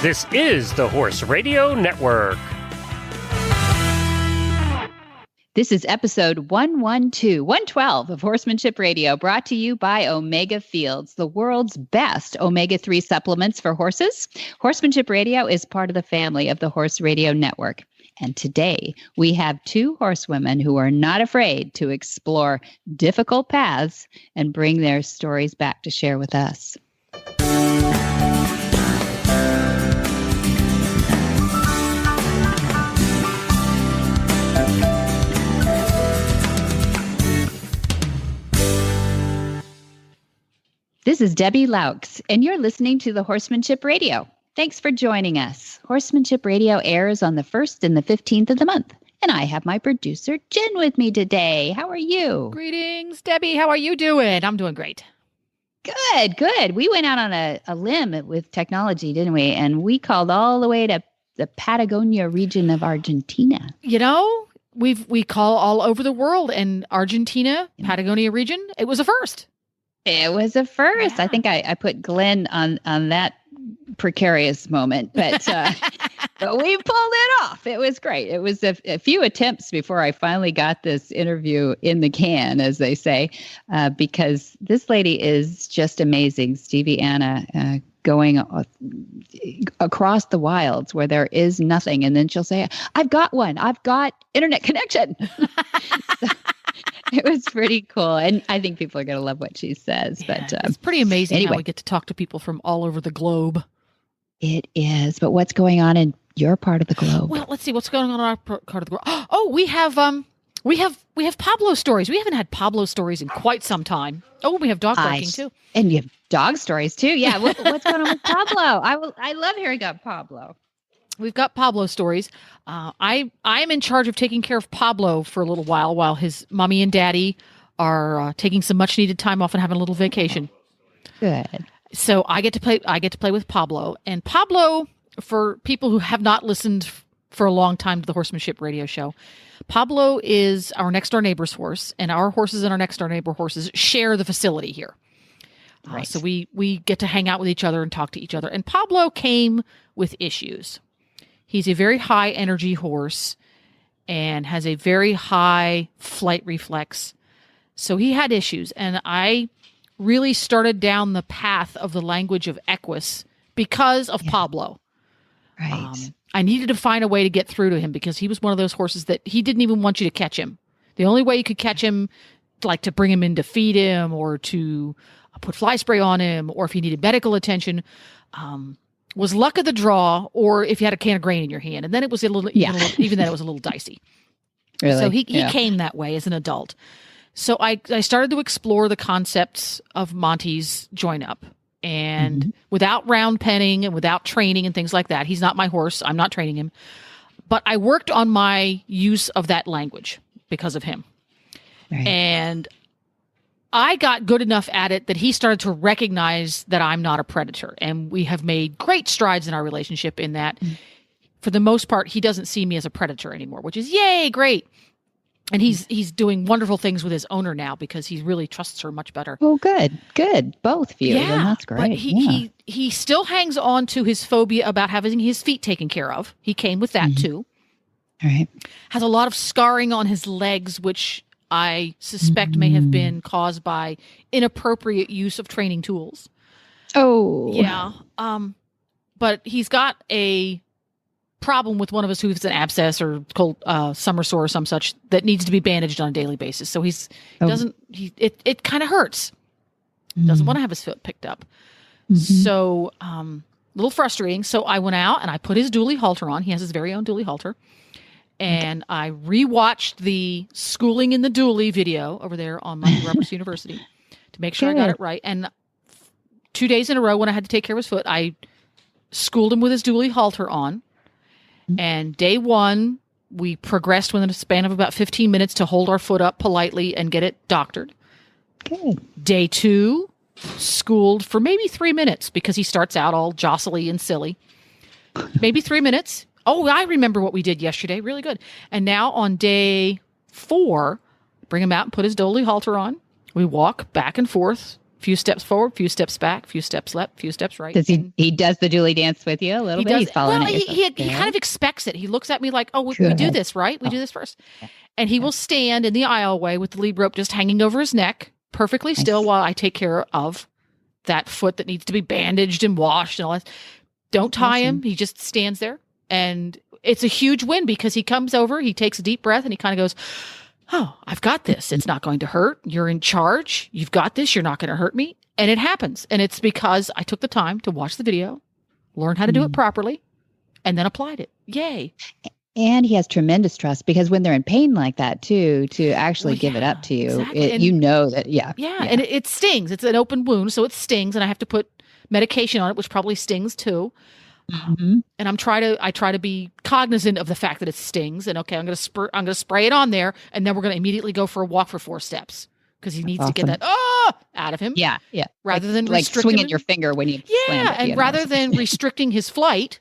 This is the Horse Radio Network. This is episode 112 of Horsemanship Radio, brought to you by Omega Fields, the world's best omega-3 supplements for horses. Horsemanship Radio is part of the family of the Horse Radio Network. And today we have two horsewomen who are not afraid to explore difficult paths and bring their stories back to share with us. This is Debbie Laux, and you're listening to the Horsemanship Radio. Thanks for joining us. Horsemanship Radio airs on the 1st and the 15th of the month, and I have my producer, Jen, with me today. How are you? Greetings, Debbie. How are you doing? I'm doing great. Good. We went out on a limb with technology, didn't we? And we called all the way to the Patagonia region of Argentina. You know, we call all over the world, and Argentina, Patagonia region, it was a first. It was a first. Yeah. I think I put Glenn on that precarious moment, but but we pulled it off. It was great. It was a few attempts before I finally got this interview in the can, as they say, because this lady is just amazing. Stevie Anna going across the wilds where there is nothing. And then she'll say, I've got one. I've got internet connection. It was pretty cool. And I think people are going to love what she says. Yeah, but it's pretty amazing anyway. how we get to talk to people from all over the globe. It is. But what's going on in your part of the globe? Well, let's see what's going on in our part of the globe. Oh, we have Pablo stories. We haven't had Pablo stories in quite some time. Oh, we have dog barking too. And you have dog stories too. Yeah. What's going on with Pablo? I love hearing about Pablo. We've got Pablo stories. I'm in charge of taking care of Pablo for a little while his mommy and daddy are taking some much needed time off and having a little vacation. Good. So I get to play with Pablo. And Pablo, for people who have not listened for a long time to the Horsemanship Radio Show, Pablo is our next door neighbor's horse, and our horses and our next door neighbor horses share the facility here. Right. So we get to hang out with each other and talk to each other. And Pablo came with issues. He's a very high energy horse and has a very high flight reflex. So he had issues. And I really started down the path of the language of equus because of Pablo. Right. I needed to find a way to get through to him because he was one of those horses that he didn't even want you to catch him. The only way you could catch him, like to bring him in to feed him or to put fly spray on him, or if he needed medical attention, was luck of the draw, or if you had a can of grain in your hand. And then it was even then it was a little dicey. Really? So he came that way as an adult. So I started to explore the concepts of Monty's join up. And without round penning and without training and things like that, he's not my horse. I'm not training him. But I worked on my use of that language because of him. Right. And I got good enough at it that he started to recognize that I'm not a predator. And we have made great strides in our relationship in that, for the most part, he doesn't see me as a predator anymore, which is yay, great. And he's doing wonderful things with his owner now because he really trusts her much better. Oh, good. Both of you. Yeah, That's great. but he still hangs on to his phobia about having his feet taken care of. He came with that too. All right. Has a lot of scarring on his legs, which I suspect may have been caused by inappropriate use of training tools. Oh. Yeah. But he's got a problem with one of his hooves, an abscess or cold summer sore or some such, that needs to be bandaged on a daily basis. So it kind of hurts. Doesn't want to have his foot picked up. So a little frustrating. So I went out and I put his dually halter on. He has his very own dually halter. And I rewatched the Schooling in the Dually video over there on Monty Roberts University to make sure I got it right. And 2 days in a row when I had to take care of his foot, I schooled him with his dually halter on. And day one, we progressed within a span of about 15 minutes to hold our foot up politely and get it doctored. Good. Day two, schooled for maybe 3 minutes because he starts out all jostly and silly. Maybe 3 minutes. Oh, I remember what we did yesterday. Really good. And now on day 4, bring him out and put his dually halter on. We walk back and forth Few steps forward, few steps back, few steps left, few steps right. Does he does the dually dance with you a little bit? Does, He's following well, it. he kind of expects it. He looks at me like, oh, we do this, right? We do this first. And he will stand in the aisleway with the lead rope just hanging over his neck, perfectly still, while I take care of that foot that needs to be bandaged and washed and all that. Don't tie him. He just stands there. And it's a huge win because he comes over, he takes a deep breath, and he kind of goes, oh, I've got this. It's not going to hurt. You're in charge. You've got this. You're not going to hurt me. And it happens. And it's because I took the time to watch the video, learn how to do it properly, and then applied it. Yay. And he has tremendous trust because when they're in pain like that too, to actually give it up to you, exactly. You know that, yeah. And it stings. It's an open wound, so it stings, and I have to put medication on it, which probably stings too. And I try to be cognizant of the fact that it stings, and okay, I'm going to spray it on there, and then we're going to immediately go for a walk for 4 steps because he needs to get that out of him. Yeah. Rather than like swinging your finger when you slam it, and rather than restricting his flight.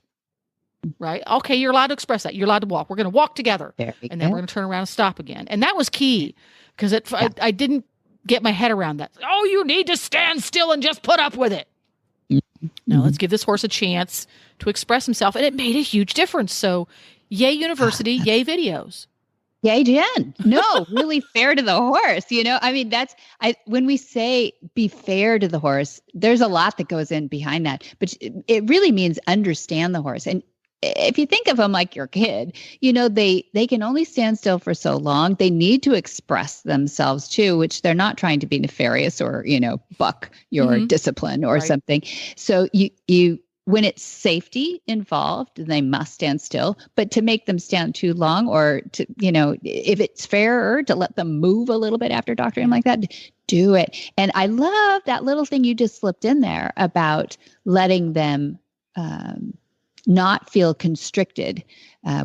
Right. Okay. You're allowed to express that. You're allowed to walk. We're going to walk together. And then we're going to turn around and stop again. And that was key because I didn't get my head around that. Oh, you need to stand still and just put up with it. No, let's give this horse a chance to express himself. And it made a huge difference. So yay university, yay videos. Yay, Jen. No, really fair to the horse. I mean, when we say be fair to the horse, there's a lot that goes in behind that, but it really means understand the horse. And if you think of them like your kid, they can only stand still for so long. They need to express themselves too, which they're not trying to be nefarious or, buck your discipline or something. So you when it's safety involved, they must stand still, but to make them stand too long or to, if it's fairer to let them move a little bit after doctoring like that, do it. And I love that little thing you just slipped in there about letting them, not feel constricted.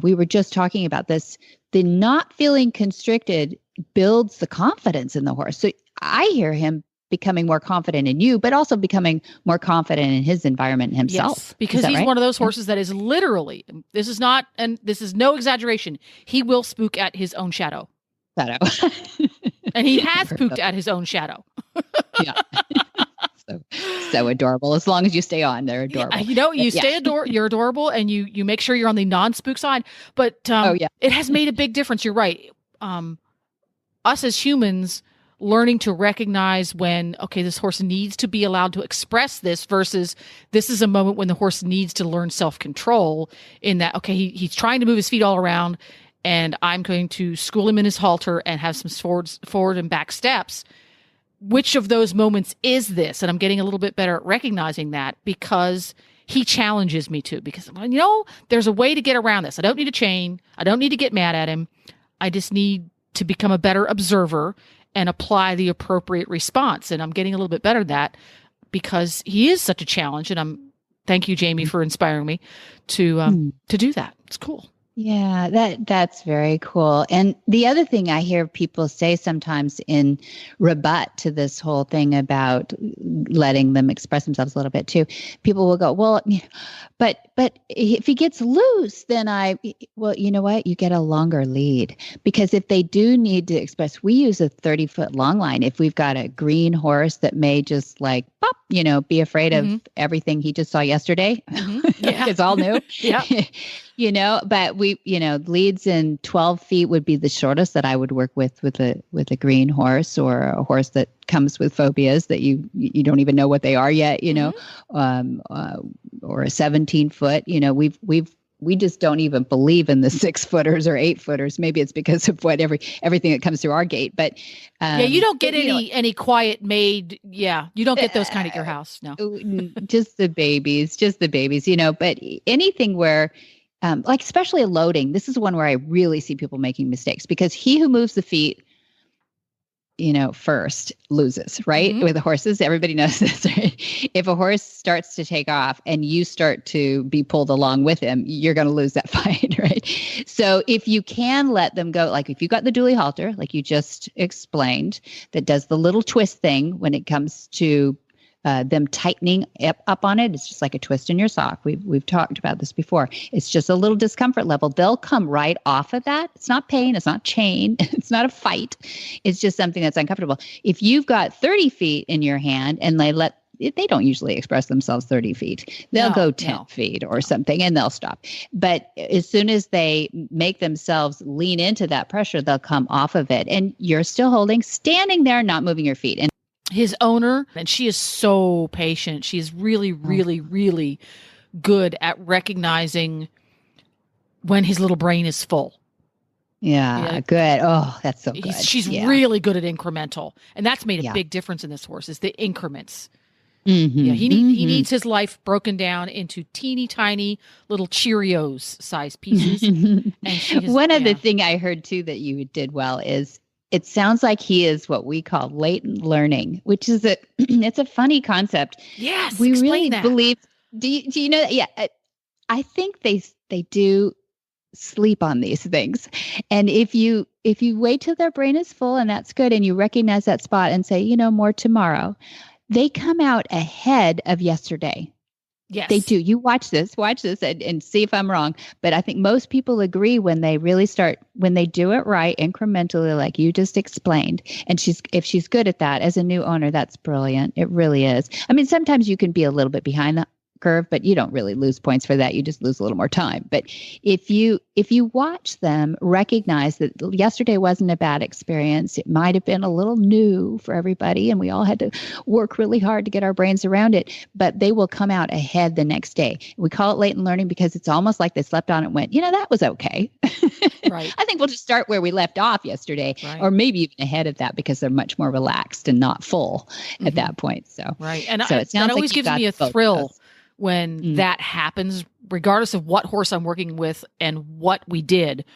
We were just talking about this. The not feeling constricted builds the confidence in the horse. So I hear him becoming more confident in you, but also becoming more confident in his environment and himself. Yes, because he's one of those horses that is literally, this is no exaggeration, he will spook at his own shadow. And he has spooked at his own shadow. Yeah. So adorable. As long as you stay on, they're adorable. You're adorable, and you make sure you're on the non-spook side. But it has made a big difference. You're right. Us as humans learning to recognize when, okay, this horse needs to be allowed to express this versus this is a moment when the horse needs to learn self-control in that, okay, he's trying to move his feet all around, and I'm going to school him in his halter and have some forward and back steps. Which of those moments is this? And I'm getting a little bit better at recognizing that because he challenges me to, because, there's a way to get around this. I don't need a chain. I don't need to get mad at him. I just need to become a better observer and apply the appropriate response. And I'm getting a little bit better at that because he is such a challenge. And thank you, Jamie, for inspiring me to do that. It's cool. Yeah, that's very cool. And the other thing I hear people say sometimes in rebut to this whole thing about letting them express themselves a little bit too, people will go, well, but if he gets loose, then you know what? You get a longer lead, because if they do need to express, we use a 30-foot long line. If we've got a green horse that may just like pop, be afraid of everything he just saw yesterday. It's all new. But leads in 12 feet would be the shortest that I would work with a green horse, or a horse that comes with phobias that you don't even know what they are yet, or a 17-foot, we just don't even believe in the 6-footers or 8-footers. Maybe it's because of everything that comes through our gate, but you don't get any quiet made. Yeah. You don't get those kind at your house. No, just the babies, but anything where, like especially a loading, this is one where I really see people making mistakes, because he who moves the feet, first loses, right? With the horses, everybody knows this, right? If a horse starts to take off and you start to be pulled along with him, you're going to lose that fight, right? So if you can let them go, like if you got the dually halter, like you just explained, that does the little twist thing when it comes to them tightening up on it. It's just like a twist in your sock. We've talked about this before. It's just a little discomfort level. They'll come right off of that. It's not pain. It's not chain. It's not a fight. It's just something that's uncomfortable. If you've got 30 feet in your hand and they don't usually express themselves 30 feet. They'll go 10 feet or something and they'll stop. But as soon as they make themselves lean into that pressure, they'll come off of it. And you're still standing there, not moving your feet. And his owner, and she is so patient. She is really, really, really good at recognizing when his little brain is full. Yeah, good. Oh, that's so good. She's really good at incremental. And that's made a big difference in this horse, is the increments. Mm-hmm, yeah, he needs his life broken down into teeny tiny little Cheerios size pieces. And one other thing I heard too that you did well is it sounds like he is what we call latent learning, which is it's a funny concept. Yes, we really that. Believe. Do you know that? Yeah, I think they do sleep on these things, and if you wait till their brain is full, and that's good, and you recognize that spot and say, more tomorrow. They come out ahead of yesterday. Yes. They do. You watch this and see if I'm wrong. But I think most people agree when they really when they do it right, incrementally, like you just explained. And if she's good at that as a new owner, that's brilliant. It really is. I mean, sometimes you can be a little bit behind the curve, but you don't really lose points for that. You just lose a little more time. But if you watch them, recognize that yesterday wasn't a bad experience. It might have been a little new for everybody, and we all had to work really hard to get our brains around it, but they will come out ahead the next day. We call it latent learning because it's almost like they slept on it and went, that was okay. Right. I think we'll just start where we left off yesterday, or maybe even ahead of that because they're much more relaxed and not full at that point. So, right. And so it sounds that always like gives me a thrill when that happens, regardless of what horse I'm working with and what we did.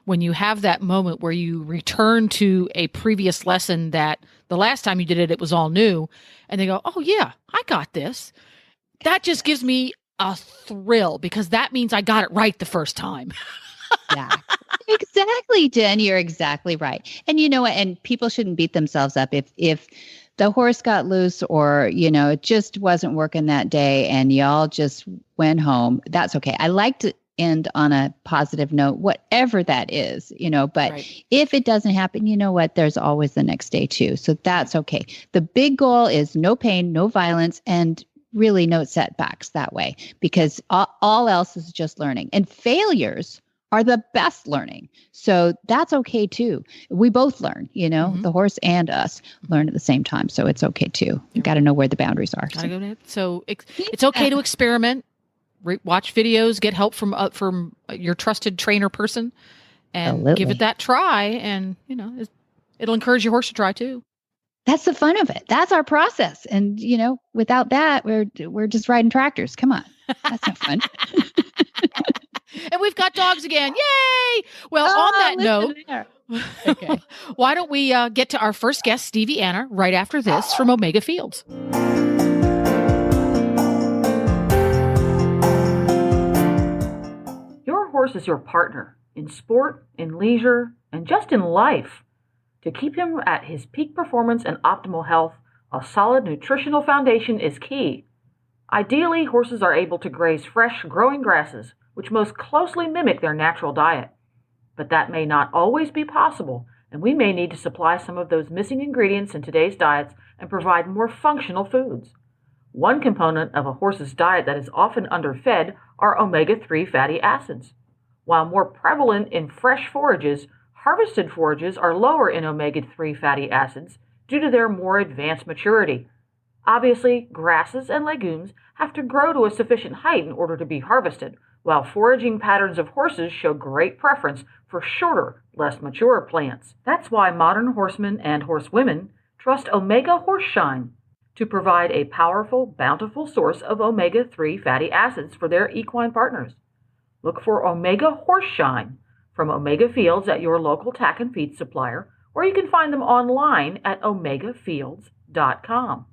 When you have that moment where you return to a previous lesson that the last time you did it, it was all new, and they go, oh yeah, I got this. That just gives me a thrill because that means I got it right the first time. Yeah, exactly, Jen. You're exactly right. And you know what? And people shouldn't beat themselves up if the horse got loose or, it just wasn't working that day and y'all just went home. That's okay. I like to end on a positive note, whatever that is, but if it doesn't happen, you know what? There's always the next day too. So that's okay. The big goal is no pain, no violence, and really no setbacks that way, because all else is just learning, and failures are the best learning. So that's okay too. We both learn, the horse and us learn at the same time. So it's okay too. You got to know where the boundaries are. So it's okay to experiment, watch videos, get help from your trusted trainer person, and give it that try. And, it'll encourage your horse to try too. That's the fun of it. That's our process. And, without that, we're just riding tractors. Come on. That's no fun. And we've got dogs again. Yay! Well, on that note, why don't we get to our first guest, Stevie Anna, right after this from Omega Fields. Your horse is your partner in sport, in leisure, and just in life. To keep him at his peak performance and optimal health, a solid nutritional foundation is key. Ideally, horses are able to graze fresh, growing grasses, which most closely mimic their natural diet. But that may not always be possible, and we may need to supply some of those missing ingredients in today's diets and provide more functional foods. One component of a horse's diet that is often underfed are omega-3 fatty acids. While more prevalent in fresh forages, harvested forages are lower in omega-3 fatty acids due to their more advanced maturity. Obviously, grasses and legumes have to grow to a sufficient height in order to be harvested, while foraging patterns of horses show great preference for shorter, less mature plants. That's why modern horsemen and horsewomen trust Omega Horseshine to provide a powerful, bountiful source of omega-3 fatty acids for their equine partners. Look for Omega Horseshine from Omega Fields at your local tack and feed supplier, or you can find them online at omegafields.com.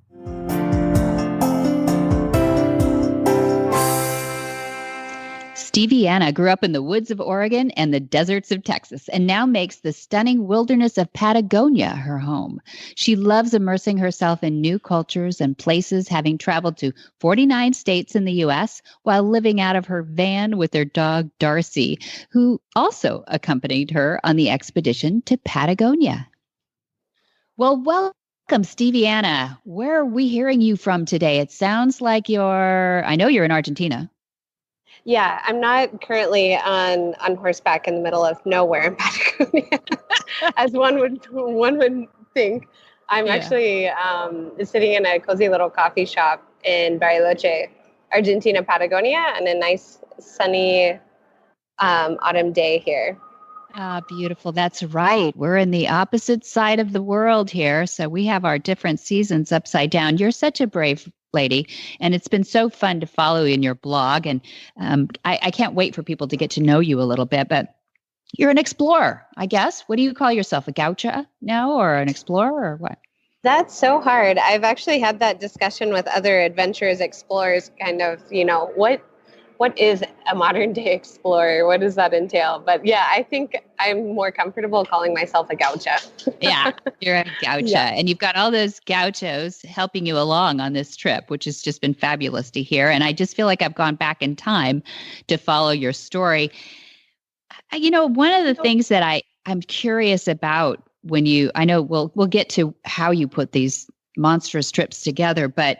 Stevie Anna grew up in the woods of Oregon and the deserts of Texas and now makes the stunning wilderness of Patagonia her home. She loves immersing herself in new cultures and places, having traveled to 49 states in the U.S. while living out of her van with her dog, Darcy, who also accompanied her on the expedition to Patagonia. Well, welcome, Stevie Anna. Where are we hearing you from today? It sounds like I know you're in Argentina. Yeah, I'm not currently on horseback in the middle of nowhere in Patagonia, as one would think. I'm actually sitting in a cozy little coffee shop in Bariloche, Argentina, Patagonia, on a nice sunny autumn day here. Ah, beautiful. That's right. We're in the opposite side of the world here, so we have our different seasons upside down. You're such a brave lady, and it's been so fun to follow in your blog, and I can't wait for people to get to know you a little bit, but you're an explorer, I guess. What do you call yourself, a Gaucha now, or an explorer, or what? That's so hard. I've actually had that discussion with other adventurers, explorers, kind of, what is a modern day explorer? What does that entail? But yeah, I think I'm more comfortable calling myself a Gaucha. Yeah, you're a Gaucha. Yeah. And you've got all those Gauchos helping you along on this trip, which has just been fabulous to hear. And I just feel like I've gone back in time to follow your story. One of the things that I'm curious about I know we'll get to how you put these monstrous trips together, but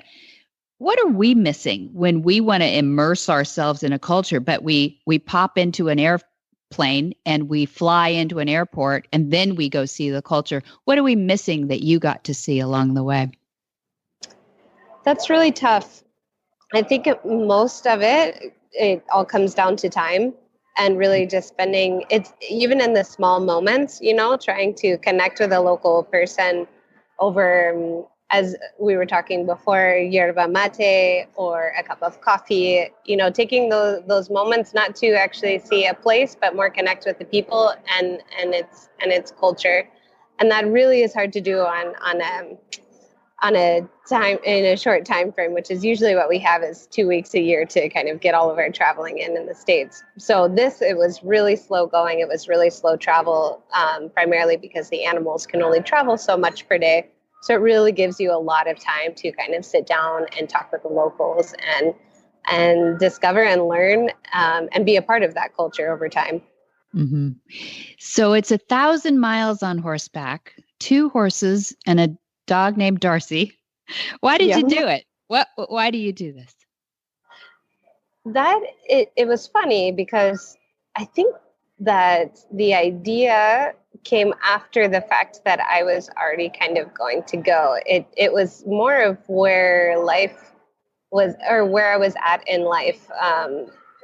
what are we missing when we want to immerse ourselves in a culture, but we pop into an airplane and we fly into an airport and then we go see the culture? What are we missing that you got to see along the way? That's really tough. I think most of it all comes down to time and really just spending it's even in the small moments, trying to connect with a local person over as we were talking before, yerba mate or a cup of coffee, taking those moments not to actually see a place, but more connect with the people and its culture. And that really is hard to do on a time in a short time frame, which is usually what we have is 2 weeks a year to kind of get all of our traveling in the States. So it was really slow going. It was really slow travel, primarily because the animals can only travel so much per day. So it really gives you a lot of time to kind of sit down and talk with the locals and discover and learn and be a part of that culture over time. Mm-hmm. So it's 1,000 miles on horseback, 2 horses, and a dog named Darcy. Why did you do it? Why do you do this? It was funny because I think that the idea came after the fact that I was already kind of going to go. It was more of where life was, or where I was at in life,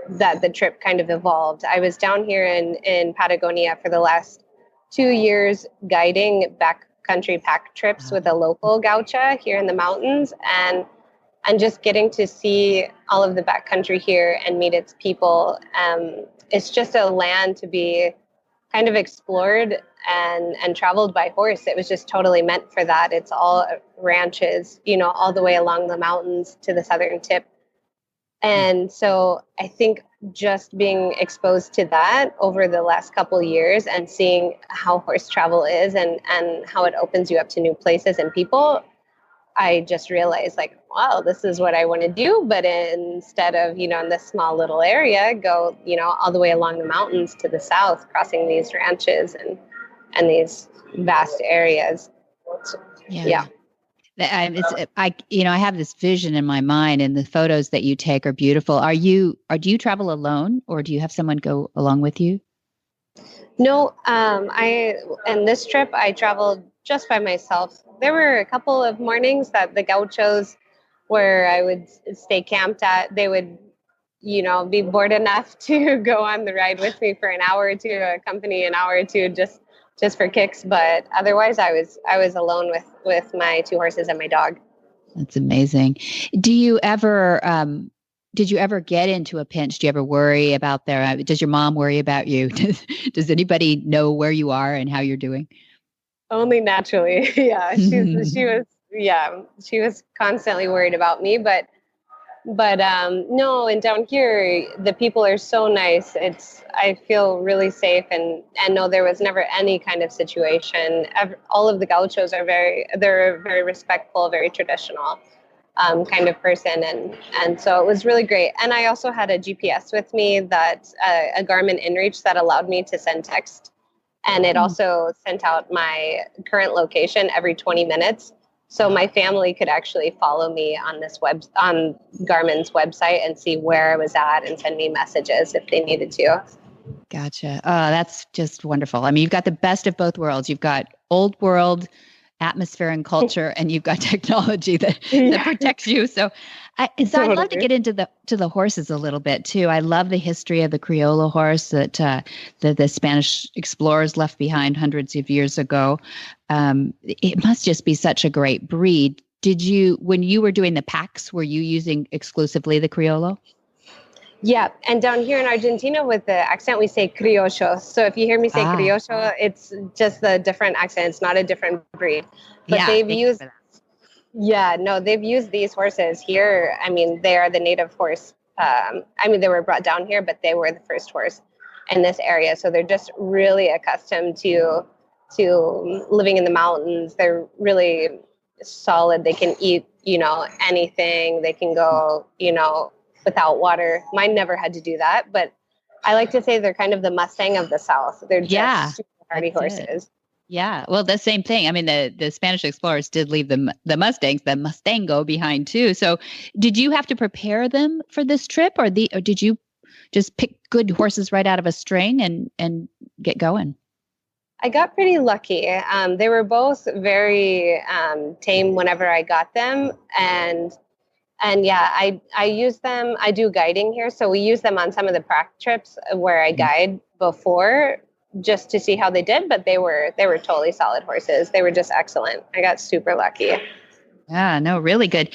that the trip kind of evolved. I was down here in Patagonia for the last 2 years guiding backcountry pack trips with a local Gaucha here in the mountains, and just getting to see all of the backcountry here and meet its people. It's just a land to be kind of explored and traveled by horse. It was just totally meant for that. It's all ranches, all the way along the mountains to the southern tip. And so I think just being exposed to that over the last couple of years and seeing how horse travel is and how it opens you up to new places and people, I just realized wow, this is what I want to do. But instead of, in this small little area, go, all the way along the mountains to the south, crossing these ranches and these vast areas. Yeah. I have this vision in my mind, and the photos that you take are beautiful. Do you travel alone, or do you have someone go along with you? No, in this trip, I traveled just by myself. There were a couple of mornings that the gauchos where I would stay camped at, they would, be bored enough to go on the ride with me for an hour or two, accompany an hour or two, just for kicks. But otherwise I was alone with my 2 horses and my dog. That's amazing. Did you ever get into a pinch? Do you ever worry about does your mom worry about you? Does anybody know where you are and how you're doing? Only naturally. Yeah. She was constantly worried about me, but But no, and down here, the people are so nice. I feel really safe, and no, there was never any kind of situation. All of the gauchos they're very respectful, very traditional kind of person, and so it was really great. And I also had a GPS with me, that a Garmin InReach that allowed me to send text, and it also sent out my current location every 20 minutes. So my family could actually follow me on on Garmin's website and see where I was at and send me messages if they needed to. Gotcha. Oh, that's just wonderful. I mean, you've got the best of both worlds. You've got old world atmosphere and culture, and you've got technology that protects you. So I'd love to get into the horses a little bit too. I love the history of the Criollo horse that the Spanish explorers left behind hundreds of years ago. It must just be such a great breed. When you were doing the packs, were you using exclusively the Criollo? Yeah, and down here in Argentina with the accent, we say criollo. So if you hear me say criollo, it's just the different accent. It's not a different breed. But they've used these horses here. I mean, they are the native horse. They were brought down here, but they were the first horse in this area. So they're just really accustomed to living in the mountains. They're really solid. They can eat, anything. They can go, without water. Mine never had to do that, but I like to say they're kind of the Mustang of the South. They're just super hardy horses. Yeah. Well, the same thing. I mean, the Spanish explorers did leave the Mustangs, the Mustango behind too. So did you have to prepare them for this trip, or did you just pick good horses right out of a string and get going? I got pretty lucky. They were both very tame whenever I got them. And yeah, I use them. I do guiding here. So we use them on some of the prac trips where I guide before, just to see how they did. But they were totally solid horses. They were just excellent. I got super lucky. Yeah, no, really good.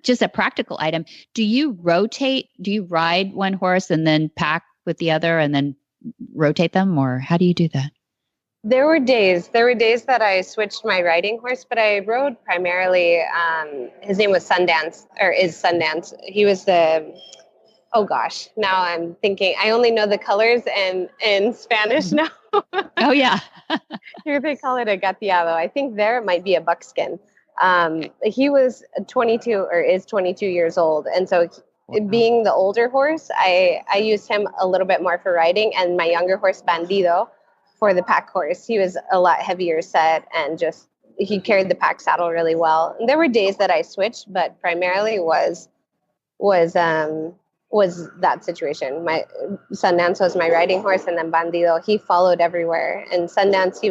Just a practical item. Do you rotate? Do you ride one horse and then pack with the other and then rotate them? Or how do you do that? There were days that I switched my riding horse, but I rode primarily, his name was Sundance, or is Sundance. He was oh gosh, now I'm thinking, I only know the colors in Spanish now. Oh yeah. Here they call it a gateado. I think there it might be a buckskin. He was 22 or is 22 years old. And so being the older horse, I used him a little bit more for riding, and my younger horse, Bandido, for the pack horse. He was a lot heavier set, and he carried the pack saddle really well. And there were days that I switched, but primarily was that situation. My Sundance was my riding horse, and then Bandido, he followed everywhere. And Sundance,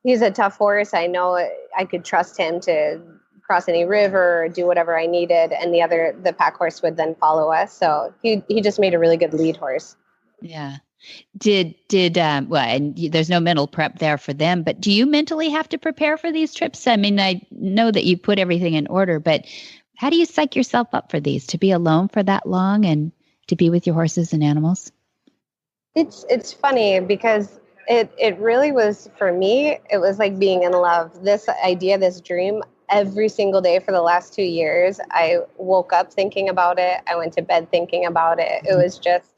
he's a tough horse. I know I could trust him to cross any river or do whatever I needed, and the pack horse would then follow us. So he just made a really good lead horse. Yeah. And there's no mental prep there for them, but do you mentally have to prepare for these trips? I mean, I know that you put everything in order, but how do you psych yourself up for these, to be alone for that long and to be with your horses and animals? It's funny because it really was, for me, it was like being in love. This idea, this dream, every single day for the last 2 years, I woke up thinking about it. I went to bed thinking about it. It was just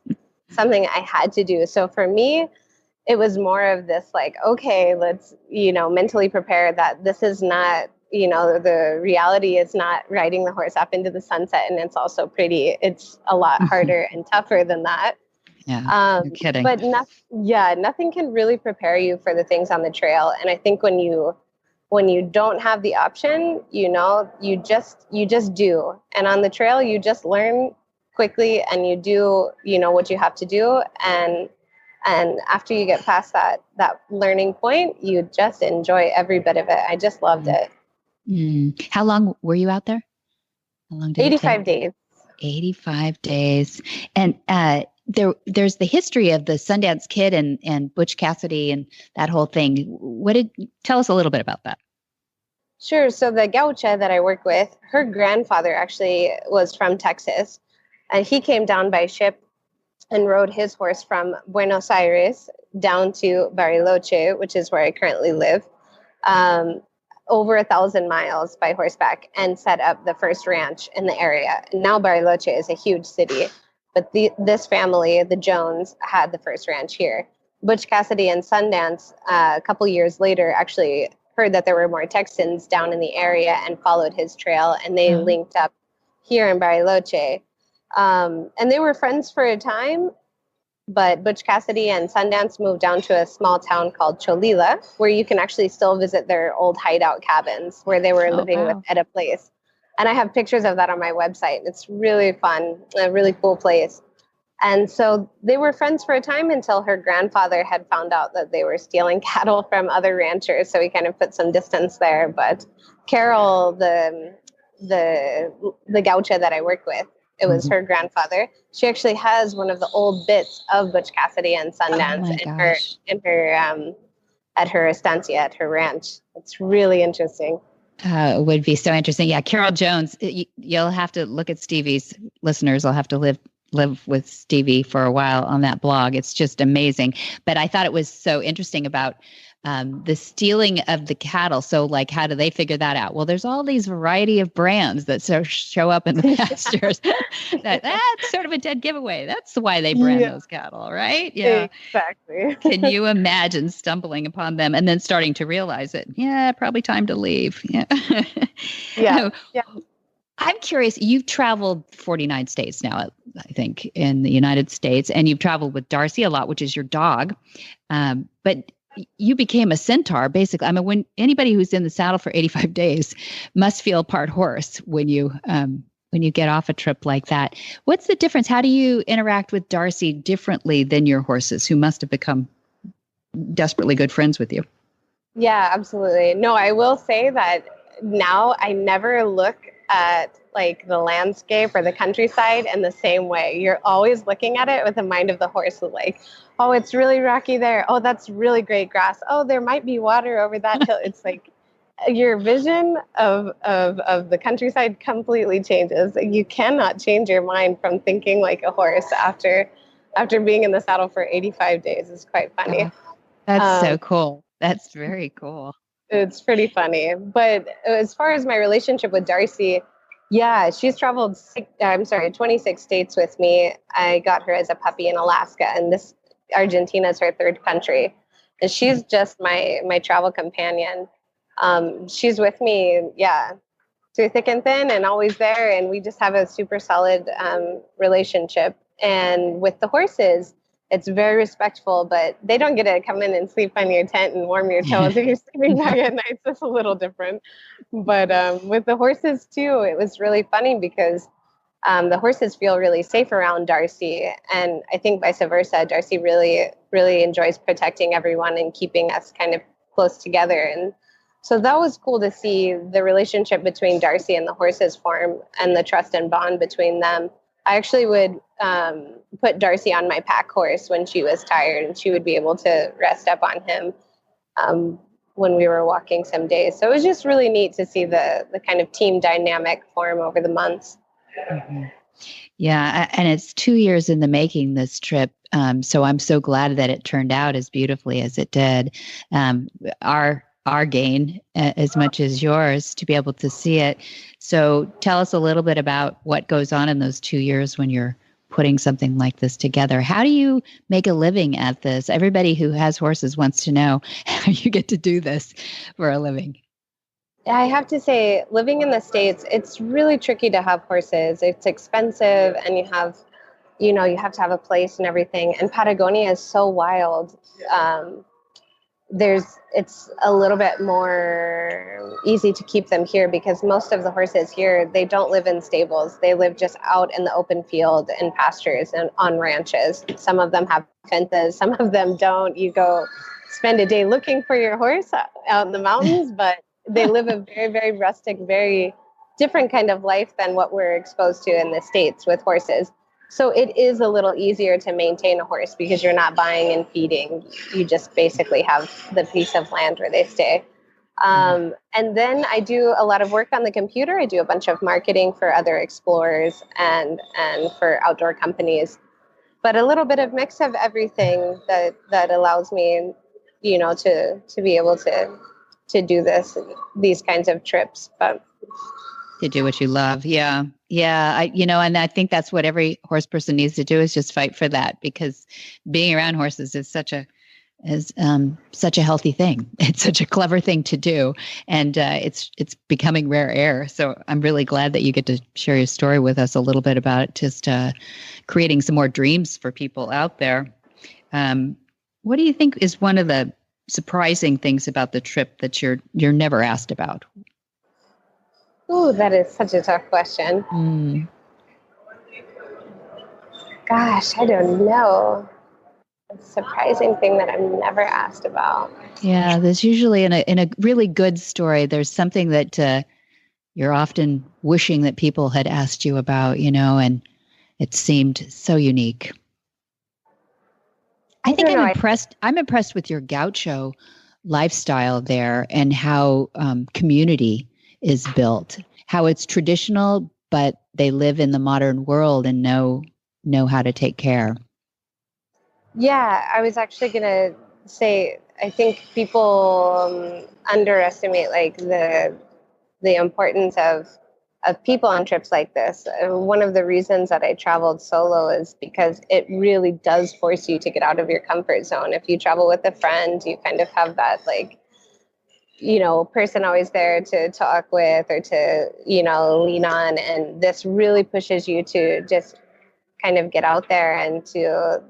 something I had to do. So for me, it was more of this like, okay, let's, mentally prepare that this is not, the reality is not riding the horse up into the sunset and it's also pretty. It's a lot harder and tougher than that. Yeah, you're kidding. But nothing can really prepare you for the things on the trail. And I think when you don't have the option, you just do. And on the trail, you just learn quickly and you do, what you have to do. And after you get past that learning point, you just enjoy every bit of it. I just loved it. How long were you out there? How long did 85 days. 85 days. And there's the history of the Sundance Kid and Butch Cassidy and that whole thing. Tell us a little bit about that. Sure. So the Gaucha that I work with, her grandfather actually was from Texas. And he came down by ship and rode his horse from Buenos Aires down to Bariloche, which is where I currently live, over 1,000 miles by horseback and set up the first ranch in the area. And now Bariloche is a huge city, but this family, the Jones, had the first ranch here. Butch Cassidy and Sundance, a couple years later, actually heard that there were more Texans down in the area and followed his trail, and they linked up here in Bariloche. And they were friends for a time, but Butch Cassidy and Sundance moved down to a small town called Cholila, where you can actually still visit their old hideout cabins where they were living with at a place. And I have pictures of that on my website. It's really fun, a really cool place. And so they were friends for a time until her grandfather had found out that they were stealing cattle from other ranchers. So he kind of put some distance there. But Carol, the Gaucha that I work with, it was her grandfather. She actually has one of the old bits of Butch Cassidy and Sundance at her estancia, at her ranch. It's really interesting. It would be so interesting. Yeah, Carol Jones. You'll have to look at Stevie's listeners. Will have to live with Stevie for a while on that blog. It's just amazing. But I thought it was so interesting about the stealing of the cattle. So like, how do they figure that out? Well, there's all these variety of brands that show up in the pastures. That's sort of a dead giveaway. That's why they brand those cattle, right? Yeah, exactly. Can you imagine stumbling upon them and then starting to realize it? Yeah, probably time to leave. Yeah. Yeah. I'm curious, you've traveled 49 states now, I think, in the United States, and you've traveled with Darcy a lot, which is your dog. But you became a centaur, basically. I mean, when anybody who's in the saddle for 85 days must feel part horse when you get off a trip like that. What's the difference? How do you interact with Darcy differently than your horses, who must have become desperately good friends with you? Yeah, absolutely. No, I will say that now I never look at like the landscape or the countryside in the same way. You're always looking at it with the mind of the horse, like, oh, it's really rocky there. Oh, that's really great grass. Oh, there might be water over that hill. It's like your vision of the countryside completely changes. You cannot change your mind from thinking like a horse after being in the saddle for 85 days. It's quite funny. That's so cool. That's very cool. It's pretty funny. But as far as my relationship with Darcy, yeah, she's traveled 26 states with me. I got her as a puppy in Alaska, and Argentina is her third country. And she's just my travel companion. She's with me, through thick and thin and always there. And we just have a super solid relationship. And with the horses, it's very respectful, but they don't get to come in and sleep on your tent and warm your toes if you're sleeping back at night. So it's a little different. But with the horses too, it was really funny because the horses feel really safe around Darcy. And I think vice versa, Darcy really, really enjoys protecting everyone and keeping us kind of close together. And so that was cool to see the relationship between Darcy and the horses form and the trust and bond between them. I actually would put Darcy on my pack horse when she was tired, and she would be able to rest up on him when we were walking some days. So it was just really neat to see the kind of team dynamic form over the months. Mm-hmm. Yeah, and it's 2 years in the making, this trip. So I'm so glad that it turned out as beautifully as it did. Our gain as much as yours to be able to see it. So tell us a little bit about what goes on in those 2 years when you're putting something like this together. How do you make a living at this? Everybody who has horses wants to know how you get to do this for a living. I have to say, living in the States, it's really tricky to have horses. It's expensive, and you have to have a place and everything. And Patagonia is so wild. It's a little bit more easy to keep them here because most of the horses here, they don't live in stables. They live just out in the open field and pastures and on ranches. Some of them have fences, some of them don't. You go spend a day looking for your horse out in the mountains, but they live a very, very rustic, very different kind of life than what we're exposed to in the States with horses. So it is a little easier to maintain a horse because you're not buying and feeding. You just basically have the piece of land where they stay. And then I do a lot of work on the computer. I do a bunch of marketing for other explorers and for outdoor companies, but a little bit of mix of everything that allows me, to be able to do these kinds of trips. But to do what you love. Yeah. Yeah. And I think that's what every horse person needs to do, is just fight for that, because being around horses is such a healthy thing. It's such a clever thing to do. And it's becoming rare air. So I'm really glad that you get to share your story with us a little bit about just creating some more dreams for people out there. What do you think is one of the surprising things about the trip that you're never asked about? Ooh, that is such a tough question. Gosh, I don't know. A surprising thing that I'm never asked about. Yeah, there's usually in a really good story, there's something that you're often wishing that people had asked you about, and it seemed so unique. I think I'm impressed. I'm impressed with your Gaucho lifestyle there, and how community is built, how it's traditional, but they live in the modern world and know how to take care. Yeah, I was actually going to say, I think people underestimate like the importance of people on trips like this. One of the reasons that I traveled solo is because it really does force you to get out of your comfort zone. If you travel with a friend, you kind of have that person always there to talk with or to, lean on. And this really pushes you to just kind of get out there and to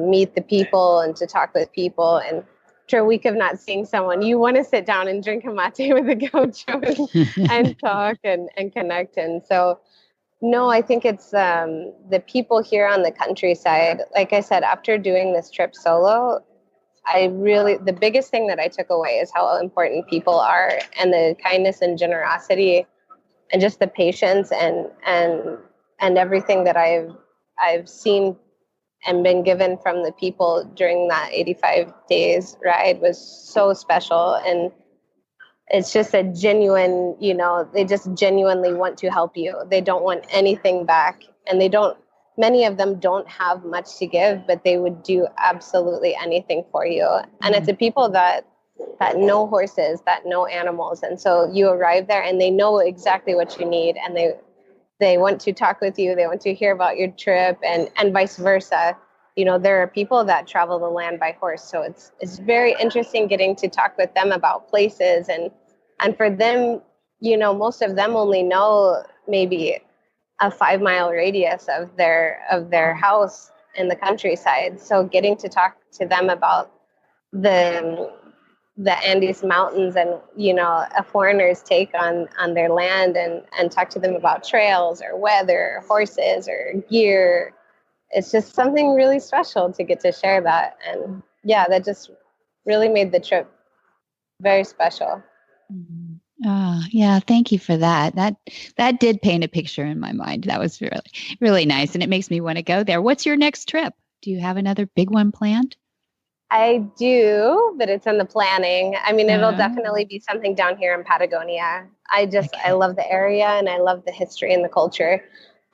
meet the people and to talk with people. And after a week of not seeing someone, you want to sit down and drink a mate with a gaucho and talk and connect. And so, no, I think it's the people here on the countryside. Like I said, after doing this trip solo, the biggest thing that I took away is how important people are, and the kindness and generosity and just the patience and everything that I've seen and been given from the people during that 85 days ride was so special. And it's just a genuine, they just genuinely want to help you. They don't want anything back, and many of them don't have much to give, but they would do absolutely anything for you. And it's the people that know horses, that know animals. And so you arrive there and they know exactly what you need, and they want to talk with you. They want to hear about your trip, and vice versa. There are people that travel the land by horse. So it's very interesting getting to talk with them about places. And for them, most of them only know maybe a 5-mile radius of their house in the countryside. So getting to talk to them about the Andes Mountains and, a foreigner's take on their land, and talk to them about trails or weather, or horses or gear. It's just something really special to get to share that. And yeah, that just really made the trip very special. Oh, yeah. Thank you for that. That did paint a picture in my mind. That was really, really nice. And it makes me want to go there. What's your next trip? Do you have another big one planned? I do, but it's in the planning. I mean, it'll definitely be something down here in Patagonia. I love the area, and I love the history and the culture.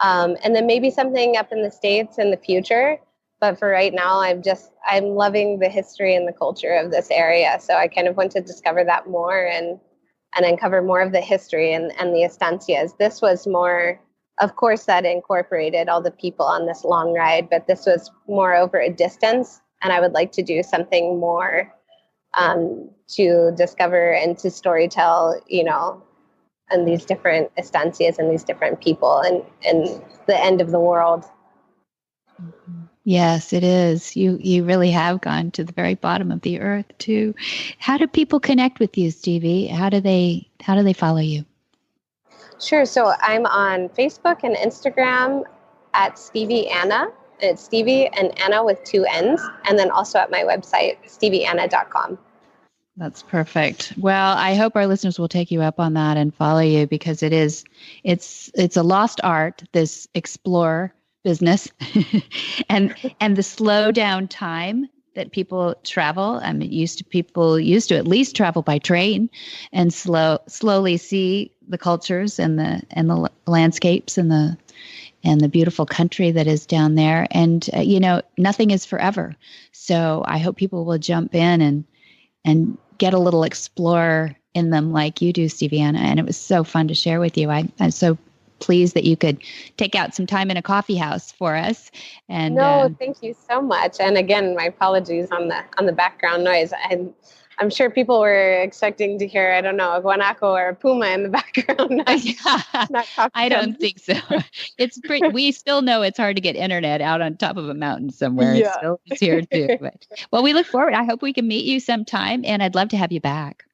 And then maybe something up in the States in the future. But for right now, I'm loving the history and the culture of this area. So I kind of want to discover that more and uncover more of the history and the estancias. This was more, of course, that incorporated all the people on this long ride, but this was more over a distance. And I would like to do something more to discover and to storytell, and these different estancias and these different people and the end of the world. Yes, it is. You really have gone to the very bottom of the earth too. How do people connect with you, Stevie? How do they follow you? Sure. So I'm on Facebook and Instagram at Stevie Anna. It's Stevie and Anna with 2 N's, and then also at my website, stevieanna.com. That's perfect. Well, I hope our listeners will take you up on that and follow you, because it's a lost art, this explore business and the slow down time that people travel. I mean, people used to at least travel by train and slowly see the cultures and the landscapes and the beautiful country that is down there. And nothing is forever. So I hope people will jump in and get a little explore in them like you do, Stevie, and it was so fun to share with you. I'm so pleased that you could take out some time in a coffee house for us. And no, thank you so much. And again, my apologies on the background noise. I'm sure people were expecting to hear, I don't know, a guanaco or a puma in the background. I don't think so. We still know it's hard to get internet out on top of a mountain somewhere. Yeah. It's here too. But, well, we look forward. I hope we can meet you sometime, and I'd love to have you back.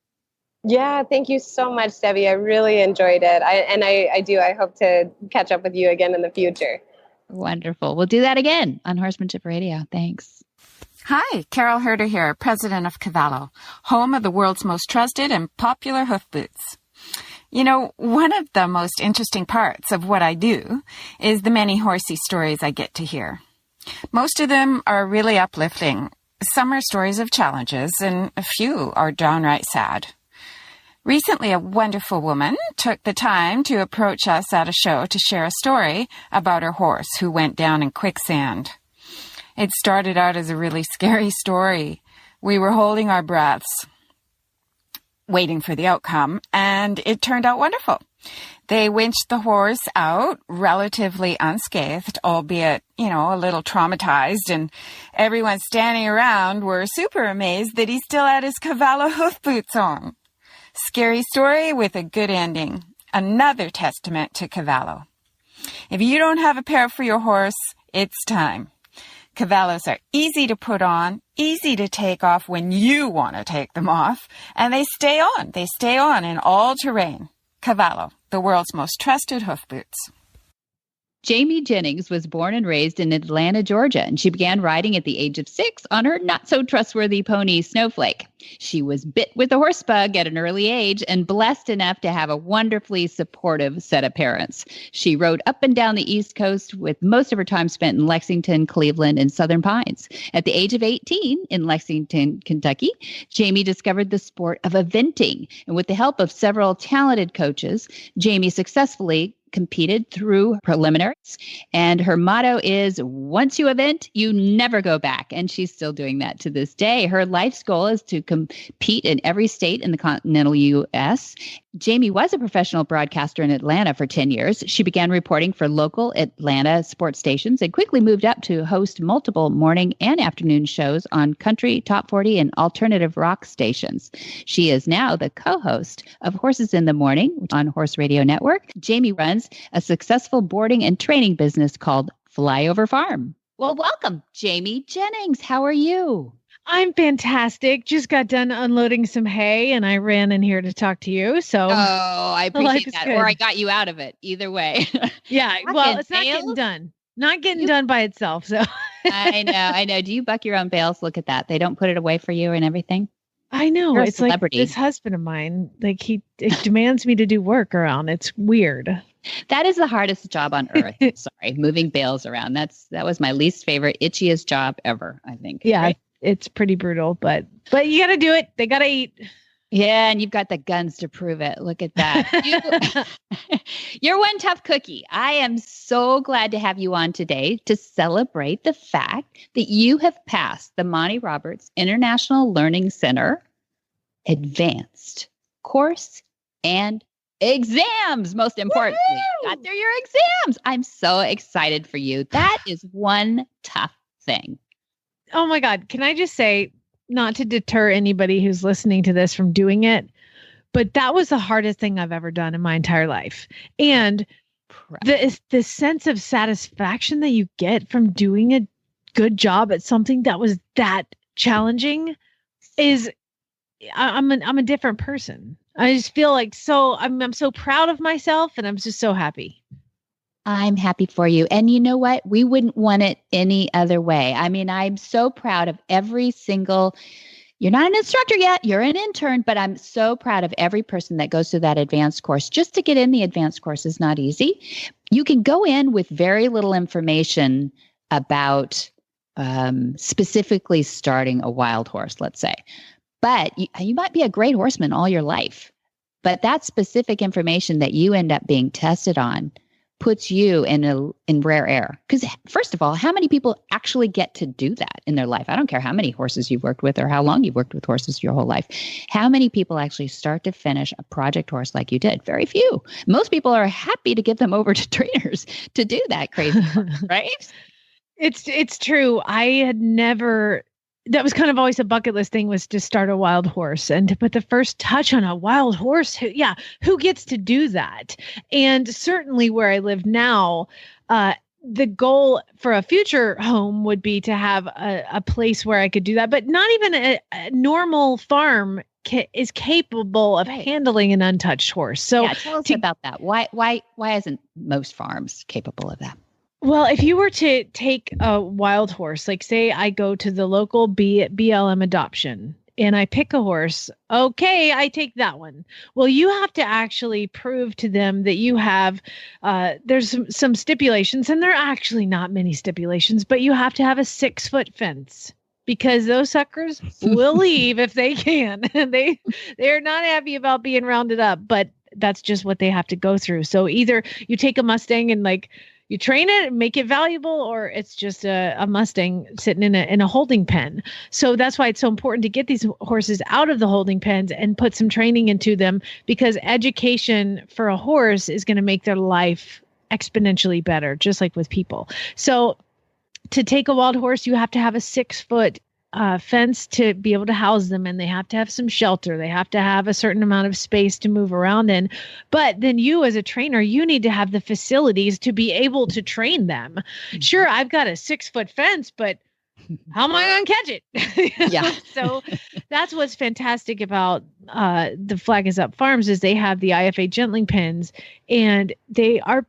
Yeah, thank you so much, Debbie. I really enjoyed it. I hope to catch up with you again in the future. Wonderful. We'll do that again on Horsemanship Radio. Thanks. Hi, Carol Herder here, president of Cavallo, home of the world's most trusted and popular hoof boots. You know, one of the most interesting parts of what I do is the many horsey stories I get to hear. Most of them are really uplifting. Some are stories of challenges, and a few are downright sad. Recently, a wonderful woman took the time to approach us at a show to share a story about her horse who went down in quicksand. It started out as a really scary story. We were holding our breaths, waiting for the outcome, and it turned out wonderful. They winched the horse out relatively unscathed, albeit, a little traumatized, and everyone standing around were super amazed that he still had his Cavallo hoof boots on. Scary story with a good ending. Another testament to Cavallo. If you don't have a pair for your horse, it's time. Cavallos are easy to put on, easy to take off when you want to take them off, and they stay on. They stay on in all terrain. Cavallo, the world's most trusted hoof boots. Jamie Jennings was born and raised in Atlanta, Georgia, and she began riding at the age of 6 on her not-so-trustworthy pony, Snowflake. She was bit with the horse bug at an early age and blessed enough to have a wonderfully supportive set of parents. She rode up and down the East Coast with most of her time spent in Lexington, Cleveland, and Southern Pines. At the age of 18 in Lexington, Kentucky, Jamie discovered the sport of eventing, and with the help of several talented coaches, Jamie successfully competed through preliminaries, and her motto is, once you event, you never go back. And she's still doing that to this day. Her life's goal is to compete in every state in the continental U.S. Jamie was a professional broadcaster in Atlanta for 10 years. She began reporting for local Atlanta sports stations and quickly moved up to host multiple morning and afternoon shows on country, top 40, and alternative rock stations. She is now the co-host of Horses in the Morning on Horse Radio Network. Jamie runs a successful boarding and training business called Flyover Farm. Well, welcome, Jamie Jennings. How are you? I'm fantastic. Just got done unloading some hay and I ran in here to talk to you. So I appreciate that. Good. Or I got you out of it. Either way. Yeah. Well, it's not getting done. Not getting done by itself. So I know. Do you buck your own bales? Look at that. They don't put it away for you and everything. I know. You're it's like this husband of mine, like it demands me to do work around. It's weird. That is the hardest job on earth. Sorry, moving bales around. That was my least favorite, itchiest job ever, I think. Yeah, right? It's pretty brutal, but you got to do it. They got to eat. Yeah, and you've got the guns to prove it. Look at that. You're one tough cookie. I am so glad to have you on today to celebrate the fact that you have passed the Monty Roberts International Learning Center advanced course and exams, most importantly. You got through your exams. I'm so excited for you. That is one tough thing. Oh my God. Can I just say, not to deter anybody who's listening to this from doing it, but that was the hardest thing I've ever done in my entire life. And the sense of satisfaction that you get from doing a good job at something that was that challenging is, I'm a different person. I just feel like I'm so proud of myself and I'm just so happy. I'm happy for you. And you know what? We wouldn't want it any other way. I mean, I'm so proud of every single, you're not an instructor yet, you're an intern, but I'm so proud of every person that goes through that advanced course. Just to get in the advanced course is not easy. You can go in with very little information about specifically starting a wild horse, let's say. But you might be a great horseman all your life. But that specific information that you end up being tested on, puts you in rare air. Because first of all, how many people actually get to do that in their life? I don't care how many horses you've worked with or how long you've worked with horses your whole life. How many people actually start to finish a project horse like you did? Very few. Most people are happy to give them over to trainers to do that crazy work, right? It's true. I had never, that was kind of always a bucket list thing, was to start a wild horse and to put the first touch on a wild horse. Who gets to do that? And certainly where I live now, the goal for a future home would be to have a place where I could do that, but not even a normal farm is capable of handling an untouched horse. So tell us about that. Why isn't most farms capable of that? Well, if you were to take a wild horse, like say I go to the local BLM adoption and I pick a horse, okay, I take that one. Well, you have to actually prove to them that you have, there's some stipulations, and there are actually not many stipulations, but you have to have a 6-foot fence. Because those suckers will leave if they can. They're not happy about being rounded up, but that's just what they have to go through. So either you take a Mustang and you train it and make it valuable, or it's just a Mustang sitting in a holding pen. So that's why it's so important to get these horses out of the holding pens and put some training into them, because education for a horse is going to make their life exponentially better, just like with people. So to take a wild horse, you have to have a 6-foot fence to be able to house them, and they have to have some shelter. They have to have a certain amount of space to move around in. But then you as a trainer, you need to have the facilities to be able to train them. Mm-hmm. Sure, I've got a 6-foot fence, but how am I going to catch it? Yeah. So that's what's fantastic about the Flag is Up Farms is they have the IFA gentling pens, and they are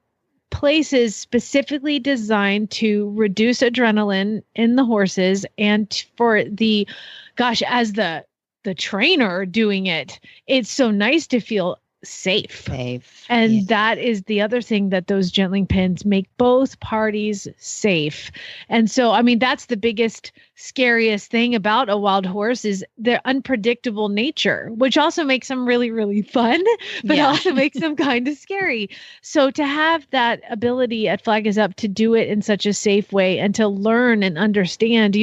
places specifically designed to reduce adrenaline in the horses, and for the, as the trainer doing it, it's so nice to feel safe. And that is the other thing, that those gentling pens make both parties safe. And so, I mean, that's the biggest, scariest thing about a wild horse is their unpredictable nature, which also makes them really, really fun, but also makes them kind of scary. So to have that ability at Flag is Up to do it in such a safe way and to learn and understand,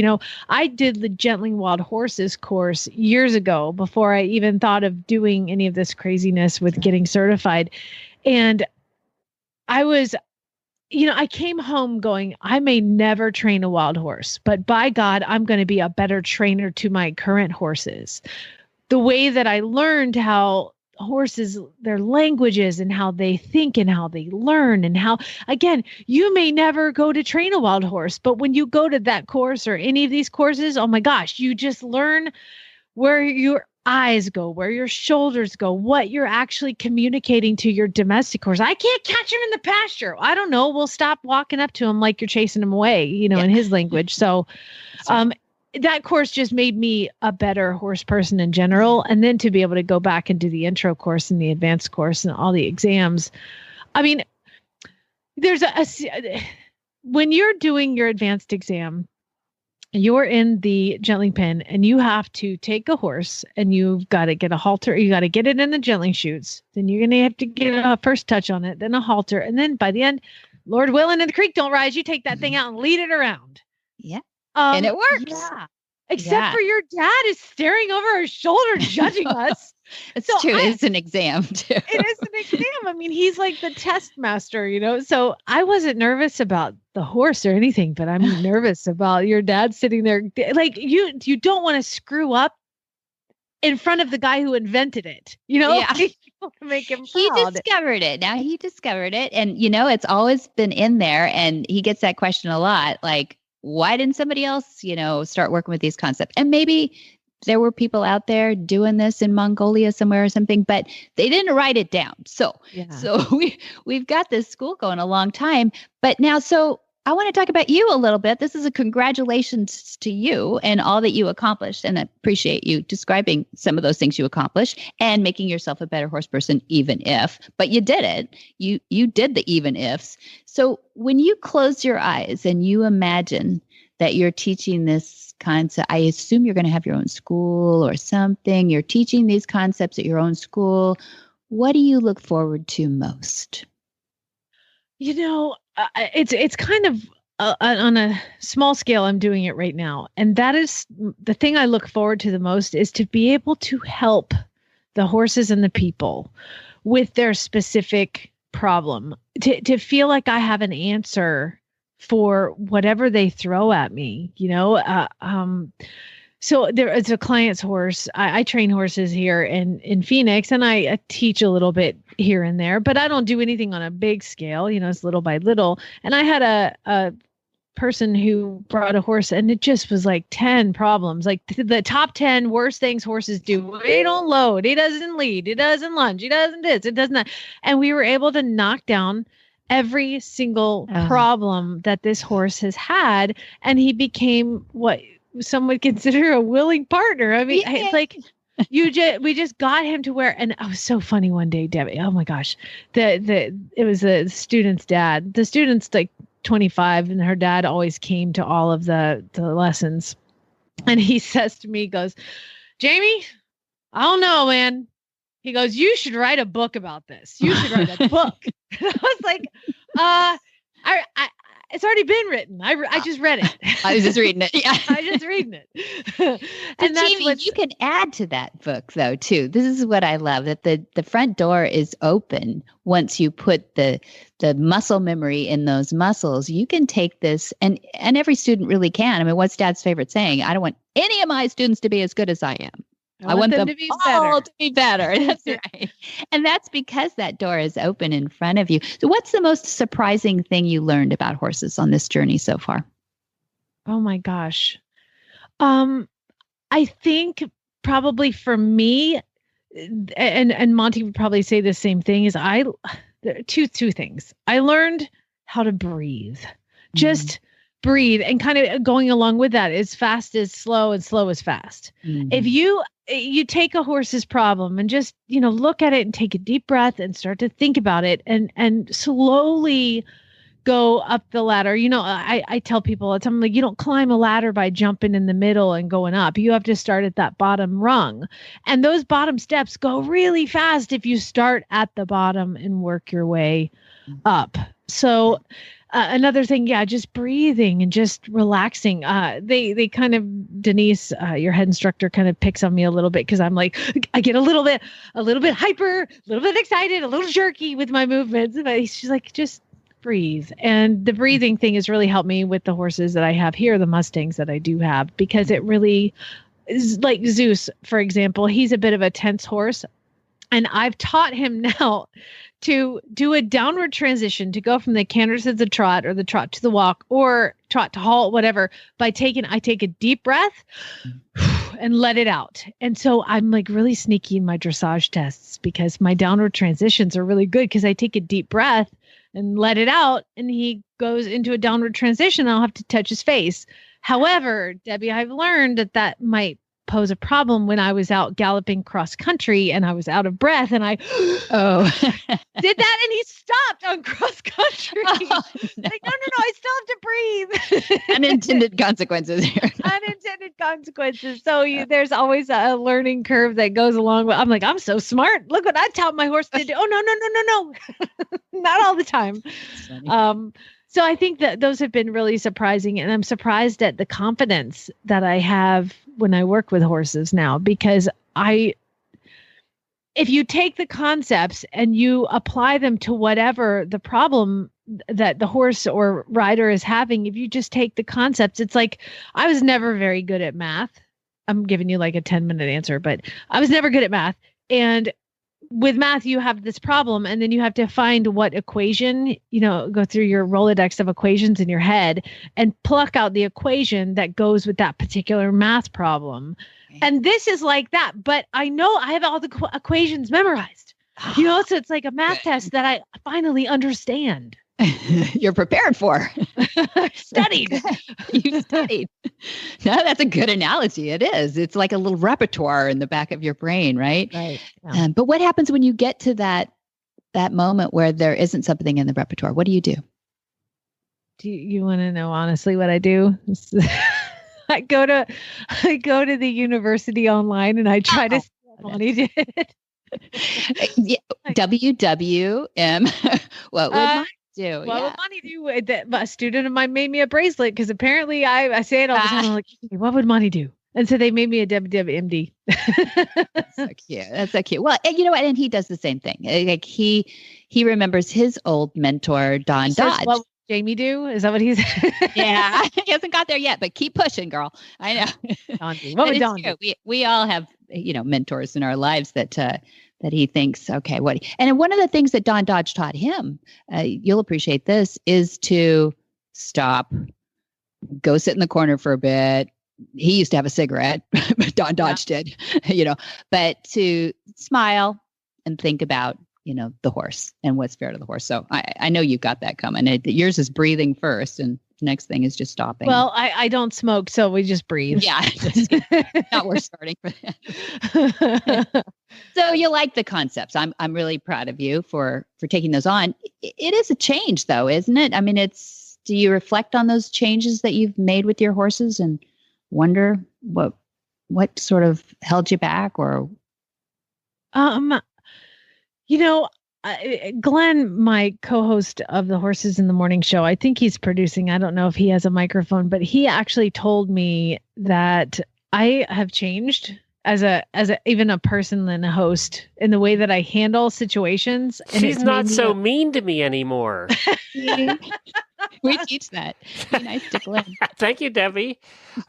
I did the Gentling Wild Horses course years ago before I even thought of doing any of this craziness with getting certified. And I was, I came home going, I may never train a wild horse, but by God, I'm going to be a better trainer to my current horses. The way that I learned how horses, their languages and how they think and how they learn, and how, again, you may never go to train a wild horse, but when you go to that course or any of these courses, oh my gosh, you just learn where your eyes go, where your shoulders go, what you're actually communicating to your domestic horse. I can't catch him in the pasture. I don't know. We'll stop walking up to him like you're chasing him away, in his language. So, that course just made me a better horse person in general. And then to be able to go back and do the intro course and the advanced course and all the exams. I mean, there's when you're doing your advanced exam, you're in the gentling pen and you have to take a horse and you've got to get a halter. You got to get it in the gentling chutes. Then you're going to have to get a first touch on it, then a halter. And then by the end, Lord willing and the creek don't rise, you take that thing out and lead it around. Yeah. And it works. Yeah. Except for your dad is staring over our shoulder, judging us. It's true. It's an exam too. It is an exam. I mean, he's like the test master, So I wasn't nervous about the horse or anything, but I'm nervous about your dad sitting there. Like you don't want to screw up in front of the guy who invented it, Yeah. You want to make him proud. He discovered it. Now he discovered it. And, it's always been in there. And he gets that question a lot. Like, why didn't somebody else, start working with these concepts? And maybe there were people out there doing this in Mongolia somewhere or something, but they didn't write it down. So we've got this school going a long time, but now, so I want to talk about you a little bit. This is a congratulations to you and all that you accomplished. And I appreciate you describing some of those things you accomplished and making yourself a better horse person, even if, but you did it. You did the even ifs. So when you close your eyes and you imagine that you're teaching this concept, I assume you're going to have your own school or something. You're teaching these concepts at your own school. What do you look forward to most? It's kind of on a small scale. I'm doing it right now. And that is the thing I look forward to the most, is to be able to help the horses and the people with their specific problem, to feel like I have an answer for whatever they throw at me, So there is a client's horse. I train horses here in Phoenix, and I teach a little bit here and there, but I don't do anything on a big scale. It's little by little. And I had a person who brought a horse, and it just was like 10 problems, like the top 10 worst things horses do. He don't load, he doesn't lead, he doesn't lunge, he doesn't this, it doesn't that. And we were able to knock down every single problem that this horse has had, and he became what some would consider a willing partner. I mean, it's like we just got him to where, and it was so funny one day, Debbie. Oh my gosh, it was a student's dad. The student's like 25, and her dad always came to all of the lessons, and he says to me, he goes, "Jamie, I don't know, man." He goes, "You should write a book about this. You should write a book." And I was like, it's already been written. I just read it. I was just reading it. Yeah. I just reading it. And that's Jamie, you can add to that book though, too. This is what I love, that the front door is open. Once you put the muscle memory in those muscles, you can take this, and every student really can. I mean, what's Dad's favorite saying? I don't want any of my students to be as good as I am. I want them to be all to be better. That's right. And that's because that door is open in front of you. So what's the most surprising thing you learned about horses on this journey so far? Oh my gosh. I think probably for me, and Monty would probably say the same thing, is two things. I learned how to breathe. Just breathe, and kind of going along with that, as fast as slow and slow as fast. If you take a horse's problem and just, look at it and take a deep breath and start to think about it, and slowly go up the ladder. I tell people all the time, like, you don't climb a ladder by jumping in the middle and going up. You have to start at that bottom rung. And those bottom steps go really fast if you start at the bottom and work your way up. So another thing, just breathing and just relaxing. They kind of, Denise, your head instructor, kind of picks on me a little bit, because I'm like, I get a little bit hyper, a little bit excited, a little jerky with my movements. But she's like, just breathe. And the breathing thing has really helped me with the horses that I have here, the Mustangs that I do have, because it really is, like Zeus, for example, he's a bit of a tense horse. And I've taught him now to do a downward transition, to go from the canter to the trot, or the trot to the walk, or trot to halt, whatever, I take a deep breath and let it out. And so I'm like really sneaky in my dressage tests, because my downward transitions are really good, because I take a deep breath and let it out, and he goes into a downward transition. I'll have to touch his face. However, Debbie, I've learned that might pose a problem when I was out galloping cross country and I was out of breath, and I did that, and he stopped on cross country. Like, no, I still have to breathe. Unintended consequences here. Unintended consequences. So there's always a learning curve that goes along with. I'm like, I'm so smart. Look what I taught my horse to do. Oh, no. Not all the time. So I think that those have been really surprising, and I'm surprised at the confidence that I have when I work with horses now, because if you take the concepts and you apply them to whatever the problem that the horse or rider is having, if you just take the concepts, it's like, I was never very good at math. I'm giving you like a 10-minute answer, but I was never good at math. And with math, you have this problem, and then you have to find what equation, go through your Rolodex of equations in your head and pluck out the equation that goes with that particular math problem. Okay. And this is like that, but I know I have all the equations memorized, so it's like a math test that I finally understand. You're prepared for. Studied. You studied. No, that's a good analogy. It is. It's like a little repertoire in the back of your brain, right? Right. Yeah. But what happens when you get to that moment where there isn't something in the repertoire? What do you do? Do you want to know honestly what I do? I go to the university online, and I try to see what Bonnie did. WWM. What would my do? What would Monty do? A student of mine made me a bracelet because apparently I say it all the time. I'm like, what would Monty do? And so they made me a WWMD. That's so cute. That's so cute. Well, and you know what? And he does the same thing. Like he remembers his old mentor, Don Dodge. What would Jamie do? Is that what he's? Yeah, he hasn't got there yet, but keep pushing, girl. I know. What would Don do? We all have, mentors in our lives that he thinks, okay, what? And one of the things that Don Dodge taught him, you'll appreciate this, is to stop, go sit in the corner for a bit. He used to have a cigarette, but Don Dodge did, but to smile and think about, the horse and what's fair to the horse. So I know you've got that coming. Yours is breathing first, and the next thing is just stopping. Well, I don't smoke, so we just breathe. Yeah, not worth starting for that. So you like the concepts. I'm really proud of you for taking those on. It is a change, though, isn't it? I mean, do you reflect on those changes that you've made with your horses and wonder what sort of held you back? Or Glenn, my co-host of the Horses in the Morning show, I think he's producing. I don't know if he has a microphone, but he actually told me that I have changed as even a person and a host in the way that I handle situations. And she's not so mean to me anymore. We teach that. Be nice to Glenn. Thank you, Debbie.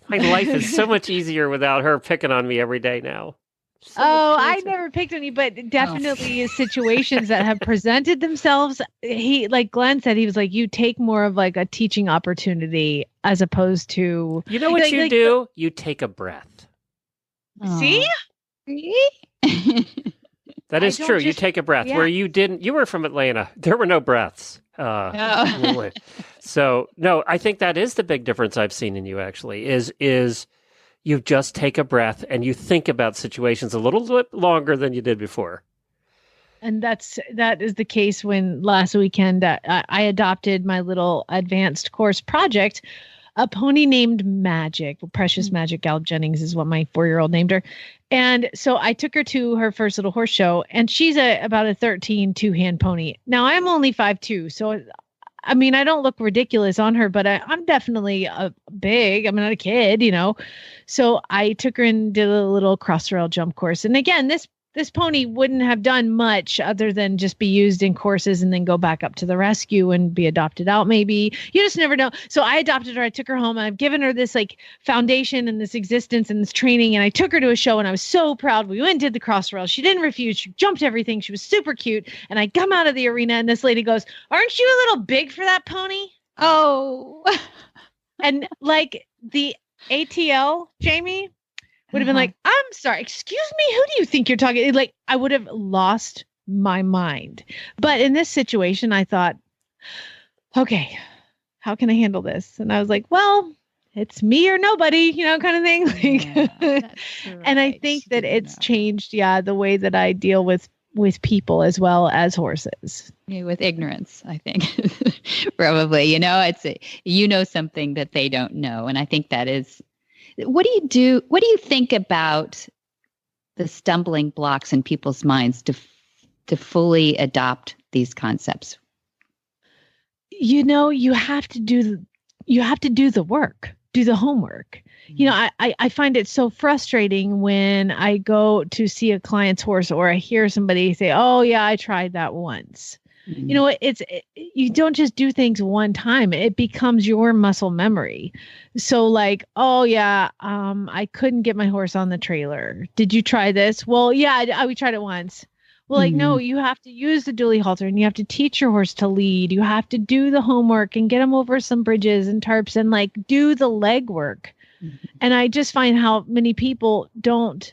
My life is so much easier without her picking on me every day now. I never picked on you, but definitely situations that have presented themselves. He, like Glenn said, he was like, you take more of like a teaching opportunity as opposed to. You know what you do? You take a breath. See? That is true. You take a breath where you didn't. You were from Atlanta. There were no breaths. So no, I think that is the big difference I've seen in you. Actually, is you just take a breath and you think about situations a little bit longer than you did before. And that is the case when last weekend I adopted my little advanced course project, a pony named Magic. Precious Magic Gallup Jennings is what my 4-year-old named her. And so I took her to her first little horse show, and she's about a 13 two-hand pony. Now I'm only 5'2", so I mean, I don't look ridiculous on her, but I'm definitely big. I'm not a kid, So I took her and did a little cross-rail jump course. And again, this pony wouldn't have done much other than just be used in courses and then go back up to the rescue and be adopted out. Maybe you just never know. So I adopted her. I took her home. And I've given her this like foundation and this existence and this training. And I took her to a show and I was so proud. We went and did the crossrail. She didn't refuse. She jumped everything. She was super cute. And I come out of the arena and this lady goes, "Aren't you a little big for that pony?" Oh, and like the ATL, Jamie, would have been like, "I'm sorry, excuse me, who do you think you're talking?" Like, I would have lost my mind. But in this situation, I thought, okay, how can I handle this? And I was like, well, it's me or nobody, kind of thing. Like, and I think that it's changed, the way that I deal with people as well as horses. Yeah, with ignorance, I think. Probably, it's something that they don't know. And I think that is. What do you think about the stumbling blocks in people's minds to fully adopt these concepts? You have to do the work, do the homework. I find it so frustrating when I go to see a client's horse or I hear somebody say, "Oh yeah, I tried that once." You don't just do things one time. It becomes your muscle memory. So like, "Oh yeah, I couldn't get my horse on the trailer. Did you try this?" "Well, yeah, we tried it once." Well, like, no, you have to use the dually halter and you have to teach your horse to lead. You have to do the homework and get them over some bridges and tarps and like do the legwork. And I just find how many people don't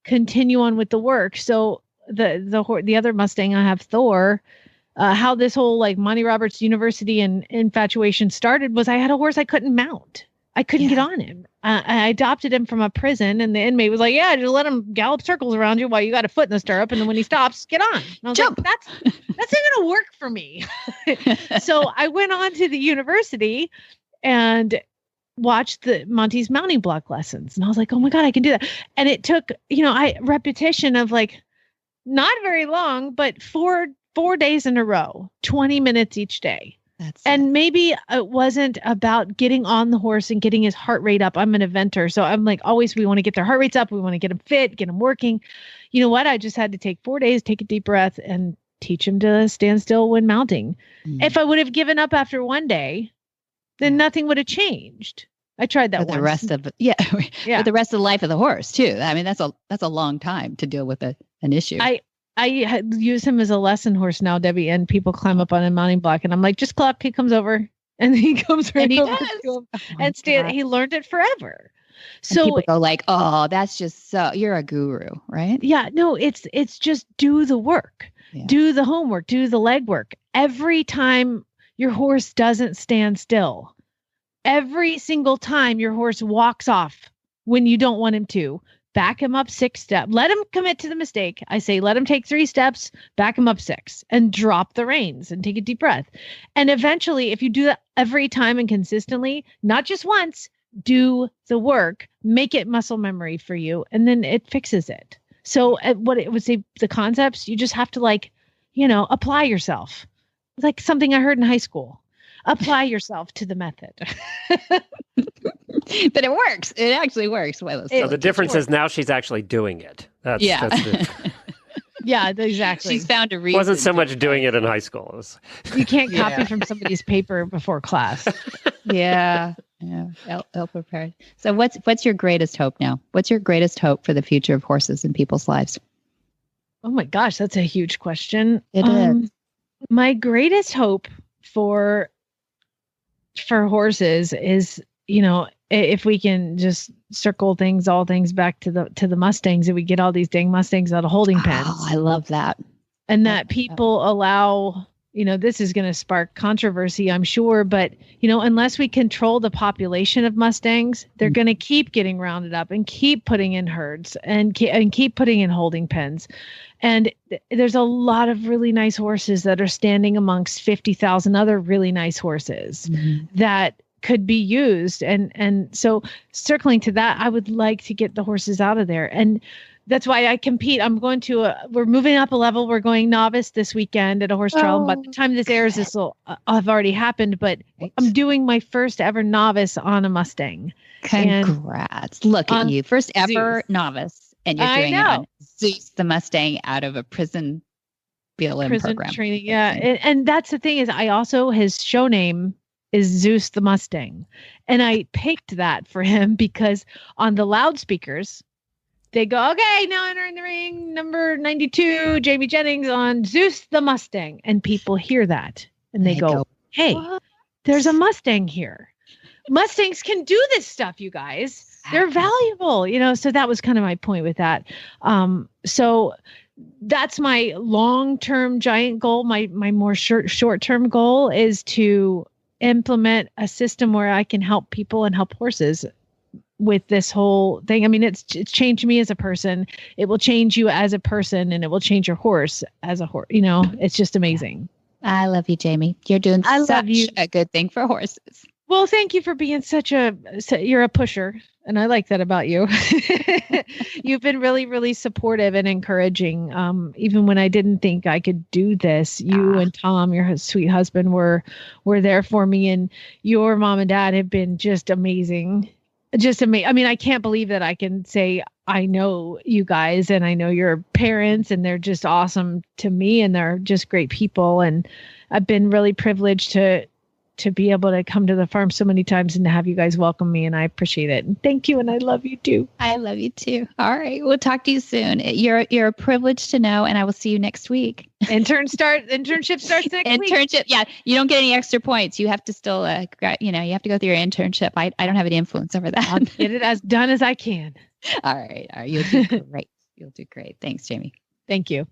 continue on with the work. So the other Mustang I have, Thor, how this whole like Monty Roberts University and infatuation started was I had a horse I couldn't mount. I couldn't get on him. I adopted him from a prison, and the inmate was like, "Yeah, just let him gallop circles around you while you got a foot in the stirrup, and then when he stops, get on." And I was Jump. like, that's not going to work for me. So I went on to the university and watched the Monty's mounting block lessons, and I was like, "Oh my God, I can do that!" And it took repetition of like not very long, but 4 4 days in a row, 20 minutes each day. And maybe it wasn't about getting on the horse and getting his heart rate up. I'm an eventer. So I'm like, always, we want to get their heart rates up. We want to get them fit, get them working. You know what? I just had to take 4 days, take a deep breath, and teach him to stand still when mounting. If I would have given up after 1 day, then nothing would have changed. I tried that once. The rest of for the rest of the life of the horse too. I mean, that's a long time to deal with an issue. I use him as a lesson horse now, Debbie, and people climb up on a mounting block, and I'm like, just clap. He comes over, and he comes right over to him and stand. He learned it forever. So people go like, "Oh, that's just so you're a guru, right?" Yeah, no, it's just do the work, do the homework, do the legwork. Every time your horse doesn't stand still, every single time your horse walks off when you don't want him to, back him up 6 steps. Let him commit to the mistake. I say, let him take 3 steps, back him up 6, and drop the reins and take a deep breath. And eventually, if you do that every time and consistently, not just once, do the work, make it muscle memory for you, and then it fixes it. So what it would say, the concepts, you just have to apply yourself. Like something I heard in high school. Apply yourself to the method. But it works. It actually works. So the difference is now she's actually doing it. That's Yeah, exactly. She's found a reason. It wasn't so much doing it in high school. You can't copy from somebody's paper before class. Yeah. Ill prepared. So what's your greatest hope now? What's your greatest hope for the future of horses in people's lives? Oh my gosh, that's a huge question. It is. My greatest hope for horses is, if we can just circle all things back to the Mustangs, and we get all these dang Mustangs out of holding pens. Oh, I love that. And that people allow, this is going to spark controversy, I'm sure, but, unless we control the population of Mustangs, they're going to keep getting rounded up and keep putting in herds and keep putting in holding pens. And there's a lot of really nice horses that are standing amongst 50,000 other really nice horses that could be used. And so circling to that, I would like to get the horses out of there. And that's why I compete. I'm going to, we're moving up a level. We're going novice this weekend at a horse trial. By the time this airs, this will have already happened, but I'm doing my first ever novice on a Mustang. Congrats. Look at you. First ever novice. And you're doing it on Zeus the Mustang out of a prison BLM program. Training. Yeah. And that's the thing is his show name is Zeus the Mustang. And I picked that for him because on the loudspeakers, they go, okay, now entering the ring, number 92, Jamie Jennings on Zeus the Mustang. And people hear that and they go, hey, there's a Mustang here. Mustangs can do this stuff, you guys. They're valuable, so that was kind of my point with that. So that's my long-term giant goal. My more short-term goal is to implement a system where I can help people and help horses with this whole thing. I mean, it's changed me as a person. It will change you as a person, and it will change your horse as a horse. It's just amazing. I love you, Jamie. You're doing such a good thing for horses. Well, thank you for being you're a pusher. And I like that about you. You've been really, really supportive and encouraging. Even when I didn't think I could do this, you and Tom, your sweet husband, were there for me. And your mom and dad have been just amazing. Just amazing. I mean, I can't believe that I can say I know you guys and I know your parents, and they're just awesome to me, and they're just great people. And I've been really privileged to be able to come to the farm so many times and to have you guys welcome me. And I appreciate it. And thank you. And I love you too. I love you too. All right. We'll talk to you soon. You're a privilege to know. And I will see you next week. Internship starts next week. Yeah. You don't get any extra points. You have to still, you have to go through your internship. I don't have any influence over that. I'll get it as done as I can. All right. You'll do great. You'll do great. Thanks, Jamie. Thank you.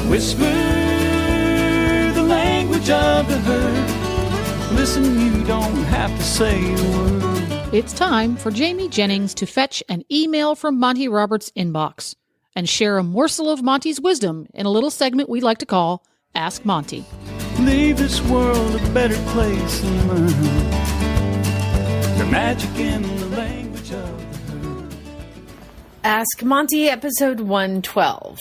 Whisper the language of the herd. Listen, you don't have to say a word. It's time for Jamie Jennings to fetch an email from Monty Roberts' inbox and share a morsel of Monty's wisdom in a little segment we like to call Ask Monty. Leave this world a better place than mine. The magic in the language of the herd. Ask Monty, episode 112.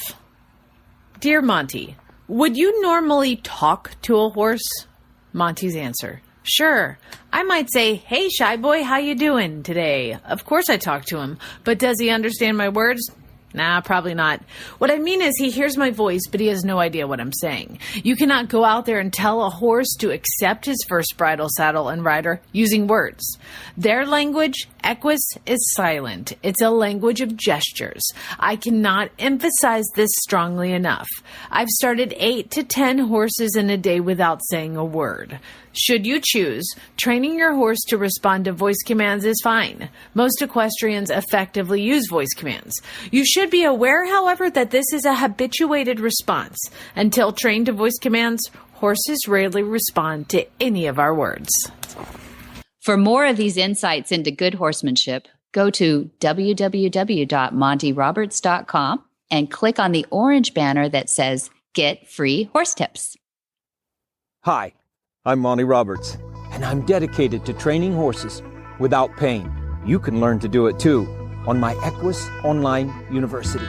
Dear Monty, Would you normally talk to a horse? Monty's answer. Sure. I might say, hey, shy boy, how you doing today? Of course I talk to him, but does he understand my words? Nah, probably not. What I mean is he hears my voice, but he has no idea what I'm saying. You cannot go out there and tell a horse to accept his first bridle, saddle, and rider using words. Their language, Equus, is silent. It's a language of gestures. I cannot emphasize this strongly enough. I've started 8 to 10 horses in a day without saying a word. Should you choose, training your horse to respond to voice commands is fine. Most equestrians effectively use voice commands. You should be aware, however, that this is a habituated response. Until trained to voice commands, horses rarely respond to any of our words. For more of these insights into good horsemanship, go to www.montyroberts.com and click on the orange banner that says Get Free Horse Tips. Hi, I'm Monty Roberts, and I'm dedicated to training horses without pain. You can learn to do it too on my Equus Online University.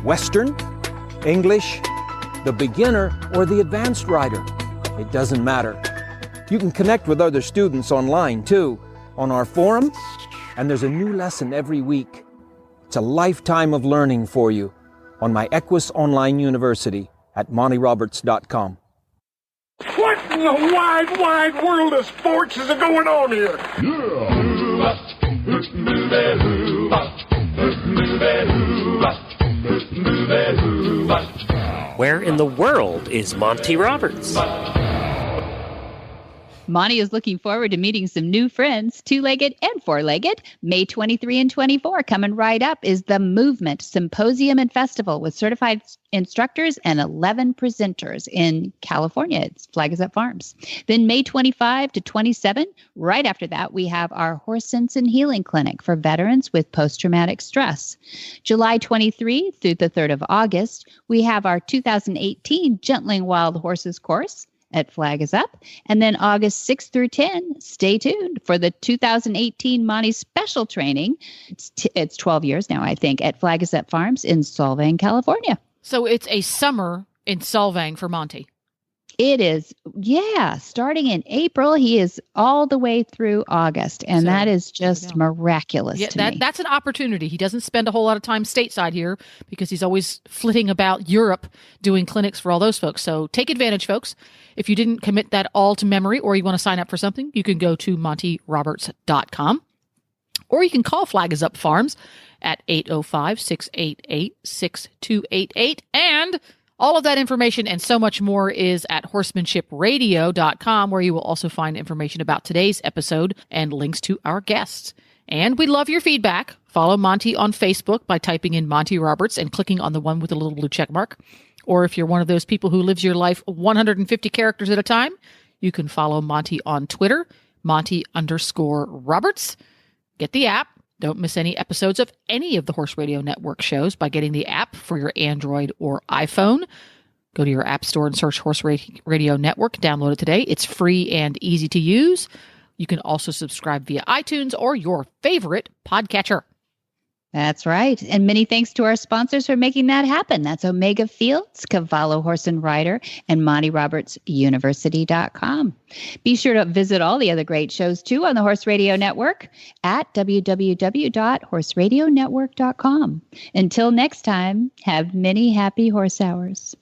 Western, English, the beginner, or the advanced rider. It doesn't matter. You can connect with other students online too, on our forum, and there's a new lesson every week. It's a lifetime of learning for you on my Equus Online University at montyroberts.com. What in the wide, wide world of sports is going on here? Where in the world is Monty Roberts? Monty is looking forward to meeting some new friends, two-legged and four-legged. May 23 and 24 coming right up is the Movement Symposium and Festival with certified instructors and 11 presenters in California. It's Flag Is Up Farms. Then May 25 to 27, right after that, we have our Horse Sense and Healing Clinic for veterans with post-traumatic stress. July 23 through the 3rd of August, we have our 2018 Gentling Wild Horses course at Flag Is Up. And then August 6 through 10, stay tuned for the 2018 Monty Special Training. It's 12 years now, I think, at Flag Is Up Farms in Solvang, California. So it's a summer in Solvang for Monty. It is, yeah. Starting in April, he is all the way through August, and that is just miraculous to me. That's an opportunity. He doesn't spend a whole lot of time stateside here because he's always flitting about Europe doing clinics for all those folks. So take advantage, folks. If you didn't commit that all to memory or you want to sign up for something, you can go to montyroberts.com or you can call Flag Is Up Farms at 805-688-6288. And all of that information and so much more is at horsemanshipradio.com, where you will also find information about today's episode and links to our guests. And we love your feedback. Follow Monty on Facebook by typing in Monty Roberts and clicking on the one with the little blue check mark. Or if you're one of those people who lives your life 150 characters at a time, you can follow Monty on Twitter, Monty_Roberts. Get the app. Don't miss any episodes of any of the Horse Radio Network shows by getting the app for your Android or iPhone. Go to your app store and search Horse Radio Network. Download it today. It's free and easy to use. You can also subscribe via iTunes or your favorite podcatcher. That's right. And many thanks to our sponsors for making that happen. That's Omega Fields, Cavallo Horse and Rider, and MontyRobertsUniversity.com. Be sure to visit all the other great shows, too, on the Horse Radio Network at www.horseradionetwork.com. Until next time, have many happy horse hours.